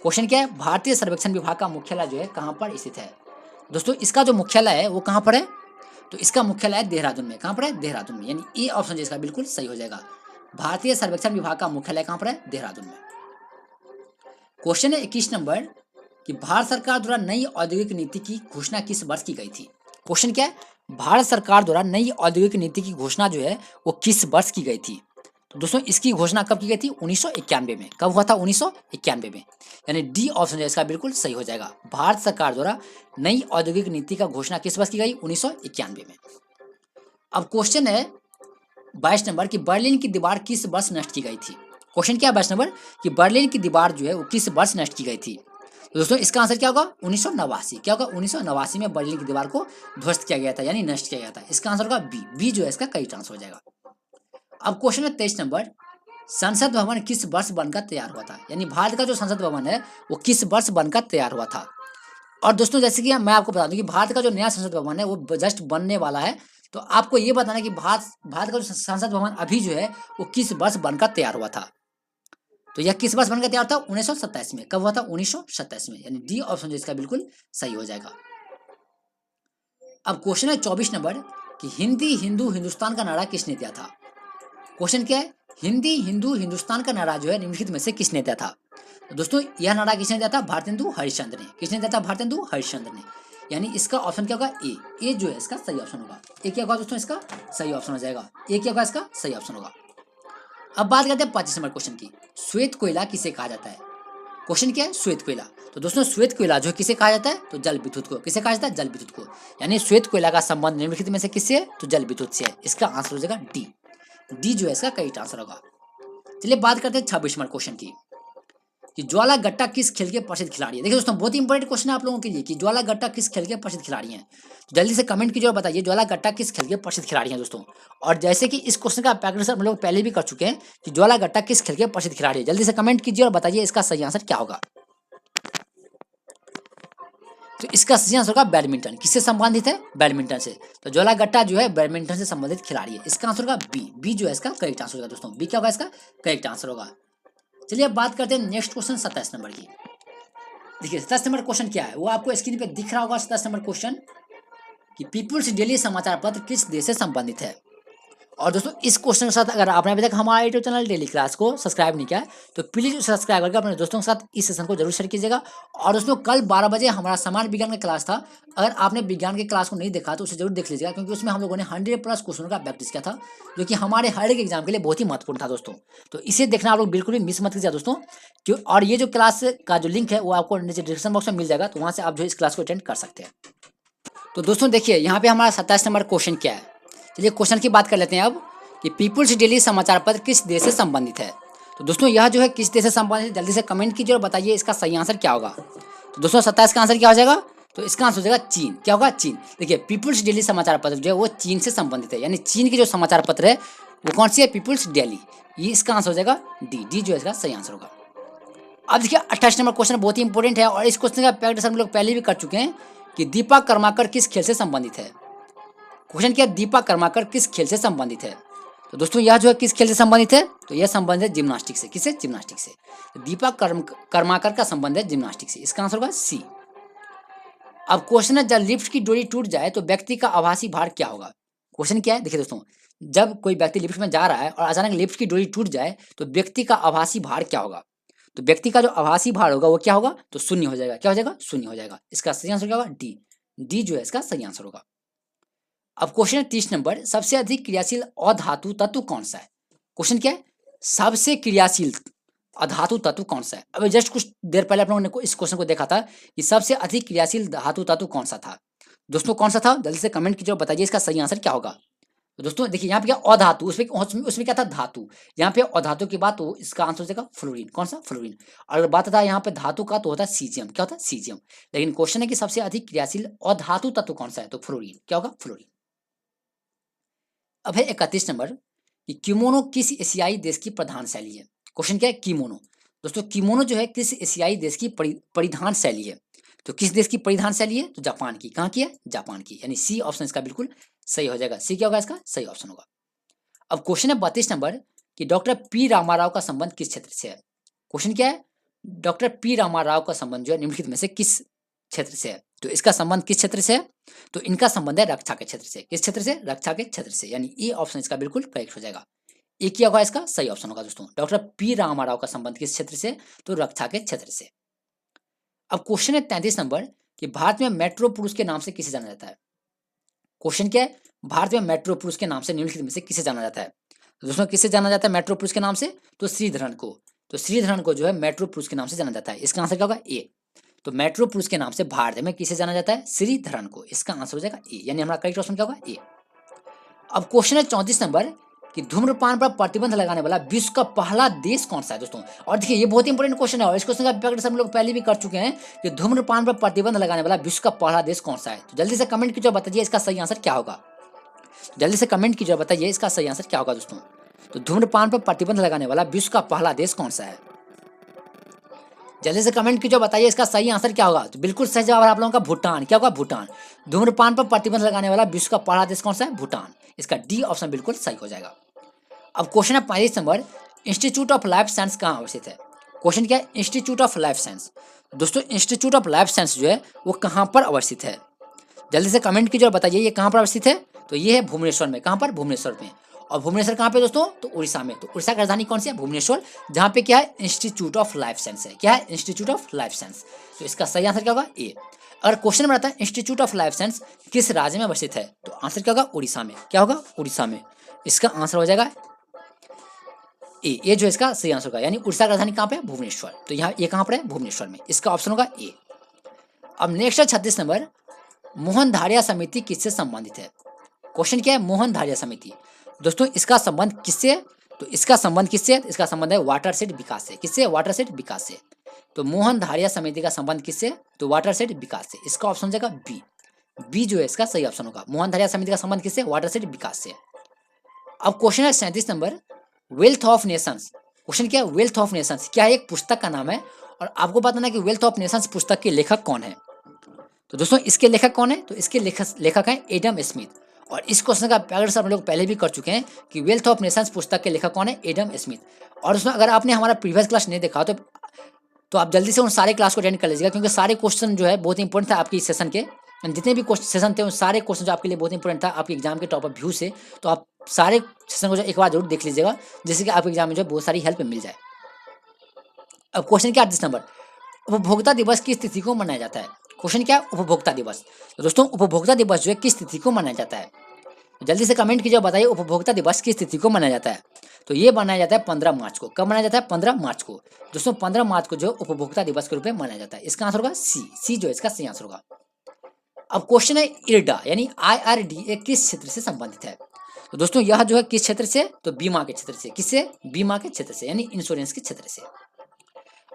क्वेश्चन क्या है? भारतीय सर्वेक्षण विभाग का मुख्यालय जो है कहाँ पर स्थित है? दोस्तों इसका जो मुख्यालय है वो कहाँ पर है? तो इसका मुख्यालय है देहरादून में। कहाँ पर है? देहरादून में। यानी ए ऑप्शन जो इसका बिल्कुल सही हो जाएगा। भारतीय सर्वेक्षण विभाग का मुख्यालय कहाँ पर है? देहरादून में। क्वेश्चन है 21 नंबर कि भारत सरकार द्वारा नई औद्योगिक नीति की घोषणा किस वर्ष की गई थी? क्वेश्चन क्या है? भारत सरकार द्वारा नई औद्योगिक नीति की घोषणा जो है वो किस वर्ष की गई थी? तो दोस्तों इसकी घोषणा कब की गई थी? 1991 में। कब हुआ था? 1991 में। यानी डी ऑप्शन जो है इसका बिल्कुल सही हो जाएगा। भारत सरकार द्वारा नई औद्योगिक नीति का घोषणा किस वर्ष की गई? 1991 में। अब क्वेश्चन है 22 नंबर कि बर्लिन की दीवार किस वर्ष नष्ट की गई थी? क्वेश्चन क्या है 22 नंबर कि बर्लिन की दीवार जो है वो किस वर्ष नष्ट की गई थी? तो दोस्तों इसका आंसर क्या होगा? 1989। क्या होगा? 1989 में बर्लिन की दीवार को ध्वस्त किया गया था, यानी नष्ट किया गया था। इसका आंसर होगा बी। बी जो है इसका करेक्ट आंसर हो जाएगा। अब क्वेश्चन है 23 नंबर, संसद भवन किस वर्ष बनकर तैयार हुआ था? यानी भारत का जो संसद भवन है वो किस वर्ष बनकर तैयार हुआ था? और दोस्तों जैसे कि मैं आपको बता दूं कि भारत का जो नया संसद भवन है वो जस्ट बनने वाला है। तो आपको ये बताना है कि भारत का जो संसद भवन अभी जो है वो किस वर्ष बनकर तैयार हुआ था? तो यह किस वर्ष बनकर तैयार था? 1927 में। कब हुआ था? 1927 में। यानी डी ऑप्शन जो इसका बिल्कुल सही हो जाएगा। अब क्वेश्चन है 24 नंबर कि हिंदी हिंदू हिंदुस्तान का नारा किसने दिया था? क्वेश्चन क्या है? हिंदी हिंदू हिंदुस्तान का नारा जो है निम्नलिखित में से किसने दिया था? तो दोस्तों यह नारा किसने दिया था? भारतेंदु हरिश्चंद्र ने। किसने दिया था? भारतेंदु हरिश्चंद्र ने। यानी इसका ऑप्शन क्या होगा? ए। ए जो है इसका सही ऑप्शन होगा। ए क्या होगा दोस्तों? इसका सही ऑप्शन हो जाएगा। ए क्या होगा? इसका सही ऑप्शन होगा। अब बात करते हैं 25 नंबर क्वेश्चन की। श्वेत कोयला किसे कहा जाता है? क्वेश्चन क्या है? श्वेत कोयला। तो दोस्तों श्वेत कोयला जो किसे कहा जाता है? तो जल विद्युत को। किसे कहा जाता है? जल विद्युत को। यानी श्वेत कोयला का संबंध निम्नलिखित में से किससे है? तो जल विद्युत से है। इसका आंसर हो जाएगा डी। डी जो है इसका करेक्ट आंसर होगा। चलिए बात करते हैं 26 नंबर क्वेश्चन की कि ज्वाला गट्टा किस खेल के प्रसिद्ध खिलाड़ी है? देखिए दोस्तों बहुत ही इंपॉर्टेंट क्वेश्चन है आप लोगों के लिए कि ज्वाला गट्टा किस खेल के प्रसिद्ध खिलाड़ी हैं। तो जल्दी से कमेंट कीजिए और बताइए ज्वाला गट्टा किस खेल के प्रसिद्ध खिलाड़ी हैं दोस्तों। और जैसे कि इस क्वेश्चन का प्रैक्टिस हम लोग पहले भी कर चुके हैं कि ज्वाला गट्टा किस खेल के प्रसिद्ध खिलाड़ी है। जल्दी से कमेंट कीजिए और बताइए इसका सही आंसर क्या होगा। तो इसका सही आंसर होगा बैडमिंटन। किससे संबंधित है? बैडमिंटन से। तो ज्वाला गट्टा जो है बैडमिंटन से संबंधित खिलाड़ी है। इसका आंसर होगा बी। बी जो है इसका करेक्ट आंसर होगा दोस्तों। बी क्या होगा? इसका करेक्ट आंसर होगा। चलिए अब बात करते हैं नेक्स्ट क्वेश्चन 27 नंबर की। देखिए 27 नंबर क्वेश्चन क्या है वो आपको स्क्रीन पे दिख रहा होगा। 27 नंबर क्वेश्चन कि पीपुल्स डेली समाचार पत्र किस देश से संबंधित है? और दोस्तों इस क्वेश्चन के साथ अगर आपने अभी तक हमारे यूट्यूब चैनल डेली क्लास को सब्सक्राइब नहीं किया है तो प्लीज सब्सक्राइब करके अपने दोस्तों के साथ इस सेशन को जरूर शेयर कीजिएगा। और दोस्तों कल 12 बजे हमारा समाज विज्ञान का क्लास था। अगर आपने विज्ञान के क्लास को नहीं देखा तो उसे जरूर देख लीजिएगा, क्योंकि उसमें हम लोगों ने 100+ क्वेश्चन का प्रैक्टिस किया था, जो कि हमारे हर एक एग्जाम के लिए बहुत ही महत्वपूर्ण था दोस्तों। तो इसे देखना आप लोग बिल्कुल भी मिस मत कीजिए दोस्तों। क्यों? और ये जो क्लास का जो लिंक है वो आपको नीचे डिस्क्रिप्शन बॉक्स में मिल जाएगा, तो वहाँ से आप जो इस क्लास को अटेंड कर सकते हैं। तो दोस्तों देखिए यहाँ पे हमारा 27 नंबर क्वेश्चन क्या है। चलिए क्वेश्चन की बात कर लेते हैं अब कि पीपुल्स डेली समाचार पत्र किस देश से संबंधित है। तो दोस्तों यह जो है किस देश से संबंधित है, जल्दी से कमेंट कीजिए और बताइए इसका सही आंसर क्या होगा। तो दोस्तों 27 का आंसर क्या हो जाएगा? तो इसका आंसर हो जाएगा चीन। क्या होगा? चीन। देखिए पीपुल्स डेली समाचार पत्र जो है वो चीन से संबंधित है। यानी चीन की जो समाचार पत्र है वो कौन सी है? People's Daily. ये इसका आंसर हो जाएगा डी। डी जो है इसका सही आंसर होगा। अब देखिए 28 नंबर क्वेश्चन बहुत ही इंपॉर्टेंट है और इस क्वेश्चन का प्रैक्टिस हम लोग पहले भी कर चुके हैं कि दीपा कर्माकर किस खेल से संबंधित है। क्वेश्चन क्या है? दीपा कर्माकर किस खेल से संबंधित है। तो दोस्तों यह जो है किस खेल से संबंधित है? तो यह संबंधित है जिम्नास्टिक से। किससे? जिम्नास्टिक से। तो दीपा कर्माकर का संबंध है जिम्नास्टिक से। इसका आंसर होगा सी। अब क्वेश्चन है जब लिफ्ट की डोरी टूट जाए तो व्यक्ति का आभासी भार क्या होगा। क्वेश्चन क्या है, देखिए दोस्तों, जब कोई व्यक्ति लिफ्ट में जा रहा है और अचानक लिफ्ट की डोरी टूट जाए तो व्यक्ति का आभासी भार क्या होगा? तो व्यक्ति का जो आभासी भार होगा वो क्या होगा? तो शून्य हो जाएगा। क्या हो जाएगा? शून्य हो जाएगा। इसका सही आंसर क्या होगा? डी। डी जो है इसका सही आंसर होगा। अब क्वेश्चन है 30 नंबर, सबसे अधिक क्रियाशील अधातु तत्व कौन सा है? क्वेश्चन क्या है? सबसे क्रियाशील अधातु तत्व कौन सा है? अभी जस्ट कुछ देर पहले आप लोगों ने इस क्वेश्चन को देखा था कि सबसे अधिक क्रियाशील धातु तत्व कौन सा था। दोस्तों कौन सा था? जल्दी से कमेंट कीजिए और बताइए इसका सही आंसर क्या होगा। तो दोस्तों देखिए यहाँ पे क्या अधातु, उसमें क्या था? धातु। यहाँ पे अधातु की बात, तो इसका आंसर हो जाएगा फ्लोरीन। कौन सा? फ्लोरीन। और अगर बात था यहाँ पे धातु का, तो होता है सीजियम। क्या होता है? सीजियम। लेकिन क्वेश्चन है कि सबसे अधिक क्रियाशील अधातु तत्व कौन सा है? तो फ्लोरीन। क्या होगा? फ्लोरीन। अब है 31 नंबर कि किमोनो किस एशियाई देश की प्रधान शैली है? क्वेश्चन क्या है? किमोनो। दोस्तों किमोनो जो है किस एशियाई देश की परिधान शैली है? तो किस देश की परिधान शैली है? तो जापान की। कहाँ की है? जापान की। यानी सी ऑप्शन इसका बिल्कुल सही हो जाएगा। सी क्या होगा इसका? सही ऑप्शन होगा। अब क्वेश्चन है 32 नंबर कि डॉक्टर पी रामाराव का संबंध किस क्षेत्र से है? क्वेश्चन क्या है? डॉक्टर पी रामाराव का संबंध जो है निम्नलिखित में से किस क्षेत्र से है? तो इसका संबंध किस क्षेत्र से है? तो इनका संबंध है रक्षा के क्षेत्र से। किस क्षेत्र से? रक्षा के क्षेत्र से। यानी ए ऑप्शन इसका बिल्कुल करेक्ट हो जाएगा। ए क्या होगा इसका? सही ऑप्शन होगा दोस्तों। डॉक्टर पी रामाराव का संबंध किस क्षेत्र से? तो रक्षा के क्षेत्र से। अब क्वेश्चन है 33 नंबर कि भारत में मेट्रो पुरुष के नाम से किसे जाना जाता है? क्वेश्चन क्या है? भारत में मेट्रो पुरुष के नाम से निम्नलिखित में से किसे जाना जाता है? तो दोस्तों किससे जाना जाता है मेट्रो पुरुष के नाम से? तो श्रीधरन को। तो श्रीधरन को जो है मेट्रो पुरुष के नाम से जाना जाता है। इसका आंसर क्या होगा? ए। तो मेट्रो पुरुष के नाम से भारत में किसे जाना जाता है? श्रीधरन को। इसका आंसर हो जाएगा ए। यानी हमारा करेक्ट ऑप्शन क्या होगा? ए। अब क्वेश्चन है 34 नंबर कि धूम्रपान पर प्रतिबंध लगाने वाला विश्व का पहला देश कौन सा है दोस्तों? और देखिए ये बहुत ही इंपॉर्टेंट क्वेश्चन है और इस क्वेश्चन का प्रैक्टिस हम लोग पहले भी कर चुके हैं कि धूम्रपान पर प्रतिबंध लगाने वाला विश्व का पहला देश कौन सा है? तो जल्दी से कमेंट कीजिए, बताइए इसका सही आंसर क्या होगा। जल्दी से कमेंट कीजिए, बताइए इसका सही आंसर क्या होगा दोस्तों। तो धूम्रपान पर प्रतिबंध लगाने वाला विश्व का पहला देश कौन सा है? जल्दी से कमेंट कीजिए, बताइए इसका सही आंसर क्या होगा। तो बिल्कुल सही जवाब है आप लोगों का भूटान। क्या होगा? भूटान। धूम्रपान पर प्रतिबंध लगाने वाला विश्व का पहला देश कौन सा है? भूटान। इसका डी ऑप्शन बिल्कुल सही हो जाएगा। अब क्वेश्चन है 35 number, institute of life science कहाँ अवस्थित है? क्वेश्चन क्या है? Institute of life science. दोस्तों इंस्टीट्यूट ऑफ लाइफ साइंस जो है वो कहाँ पर अवस्थित है? जल्दी से कमेंट कीजिए और बताइए ये कहाँ पर अवस्थित है। तो ये है भुवनेश्वर में। कहाँ पर? भुवनेश्वर में। और भुवनेश्वर कहाँ पे दोस्तों? तो उड़ीसा में। तो उड़ीसा की राजधानी कौन सी है? भुवनेश्वर। जहाँ पे क्या है? इंस्टीट्यूट ऑफ लाइफ साइंस है। क्या है? Institute of life science. तो इसका सही आंसर क्या होगा? ए। अगर क्वेश्चन में आता है इंस्टीट्यूट ऑफ लाइफ साइंस किस राज्य में अवस्थित है, तो आंसर क्या होगा? उड़ीसा में। क्या होगा? उड़ीसा में। इसका आंसर हो जाएगा ए। ये जो इसका सही आंसर होगा। यानी उड़ीसा की राजधानी कहाँ पे है? भुवनेश्वर। तो यहाँ ये कहाँ पर है? भुवनेश्वर में। इसका ऑप्शन होगा ए। अब नेक्स्ट है 36 नंबर, मोहन धारिया समिति किससे संबंधित है? क्वेश्चन क्या है? मोहन धारिया समिति। दोस्तों इसका संबंध किससे है? तो इसका संबंध किससे है? इसका संबंध है वाटरशेड विकास से। किससे? वाटरशेड विकास से। तो मोहन धारिया समिति का संबंध किससे? तो वाटरशेड विकास से। इसका ऑप्शन हो जाएगा बी। बी जो है इसका सही ऑप्शन होगा। मोहन धारिया समिति का संबंध किससे? वाटरशेड विकास से। अब क्वेश्चन है 37 number, wealth of Nations. Question क्या है? वेल्थ ऑफ नेशंस क्या है? एक पुस्तक का नाम है और आपको बताना है कि वेल्थ ऑफ नेशंस पुस्तक के लेखक कौन है। तो दोस्तों इसके लेखक कौन है? तो इसके लेखक हैं एडम स्मिथ। और इस क्वेश्चन का प्रैक्टिस हम लोग पहले भी कर चुके हैं कि वेल्थ ऑफ नेशंस पुस्तक के लेखक कौन है? Adam Smith. और उसमें अगर आपने हमारा प्रीवियस क्लास नहीं देखा तो आप जल्दी से उन सारे क्लास को अटेंड कर लीजिएगा, क्योंकि सारे क्वेश्चन जो है बहुत इंपॉर्टेंट था आपके इस सेशन के। जितने भी क्वेश्चन सेशन थे उन सारे क्वेश्चन जो आपके लिए बहुत इंपॉर्टेंट था आपके एग्जाम के टॉप ऑफ व्यू से। तो आप सारे सेशन को जो एक बार जरूर देख लीजिएगा, जिससे कि आपके एग्जाम में जो बहुत सारी हेल्प मिल जाए। अब क्वेश्चन क्या 38 नंबर, उपभोक्ता दिवस किस तिथि को मनाया जाता है? क्वेश्चन क्या है? उपभोक्ता दिवस। तो दोस्तों उपभोक्ता दिवस जो है किस तिथि को मनाया जाता है? जल्दी से कमेंट कीजिए, बताइए उपभोक्ता दिवस किस तिथि को मनाया जाता है। तो ये मनाया जाता है 15 मार्च को। कब मनाया जाता है? 15 मार्च को। दोस्तों 15 मार्च को जो उपभोक्ता दिवस के रूप में मनाया जाता है। इसका आंसर होगा सी। सी जो इसका सही आंसर होगा। अब क्वेश्चन है इरडा यानी IRDA किस क्षेत्र से संबंधित है? तो दोस्तों यह जो है किस क्षेत्र से? तो बीमा के क्षेत्र से। किससे? बीमा के क्षेत्र से, यानी इंश्योरेंस के क्षेत्र से।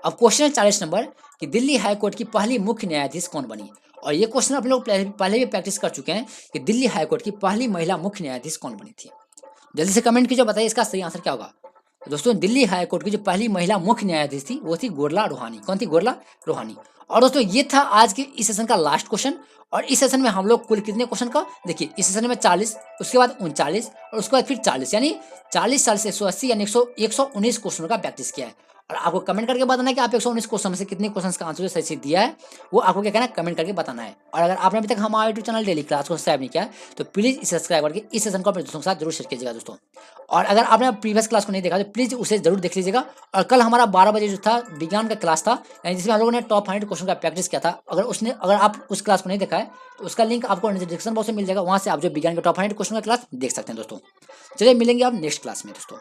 अब क्वेश्चन है 40 नंबर कि दिल्ली हाई कोर्ट की पहली मुख्य न्यायाधीश कौन बनी? और ये क्वेश्चन आप लोग पहले भी प्रैक्टिस कर चुके हैं कि दिल्ली हाई कोर्ट की पहली महिला मुख्य न्यायाधीश कौन बनी थी। जल्दी से कमेंट कीजिए, बताइए इसका सही आंसर क्या होगा। तो दोस्तों दिल्ली हाई कोर्ट की जो पहली महिला मुख्य न्यायाधीश थी वो थी गोरला रोहानी। कौन थी? गोरला रोहानी। और दोस्तों ये था आज के इस सेशन का लास्ट क्वेश्चन। और इस सेशन में हम लोग कुल कितने क्वेश्चन का देखिए, इस सेशन में 40, उसके बाद 39 और उसके बाद फिर 40, यानी 40 से 180 यानी 119 क्वेश्चन का प्रैक्टिस किया है। और आपको कमेंट करके बताना है कि आप 119 क्वेश्चन में से कितने क्वेश्चन का आंसर जो सही से दिया है, वो आपको क्या कहना है, कमेंट करके बताना है। और अगर आपने अभी तक हमारे यूट्यूब चैनल डेली क्लास को सब्सक्राइब नहीं किया है, तो प्लीज़ इसे सब्सक्राइब करके इस सेशन को अपने दोस्तों के साथ जरूर शेयर कीजिएगा दोस्तों। और अगर आपने प्रीवियस क्लास को नहीं देखा तो प्लीज़ उसे जरूर देख लीजिएगा। और कल हमारा 12 बजे जो था विज्ञान का क्लास था, यानी जिसमें हम लोगों ने टॉप 100 क्वेश्चन का प्रैक्टिस किया था। अगर आप उस क्लास को नहीं देखा है तो उसका लिंक आपको डिस्क्रिप्शन बॉक्स में मिल जाएगा, वहाँ से आप जो विज्ञान के टॉप 100 क्वेश्चन का क्लास देख सकते हैं दोस्तों। चलिए मिलेंगे आप नेक्स्ट क्लास में दोस्तों।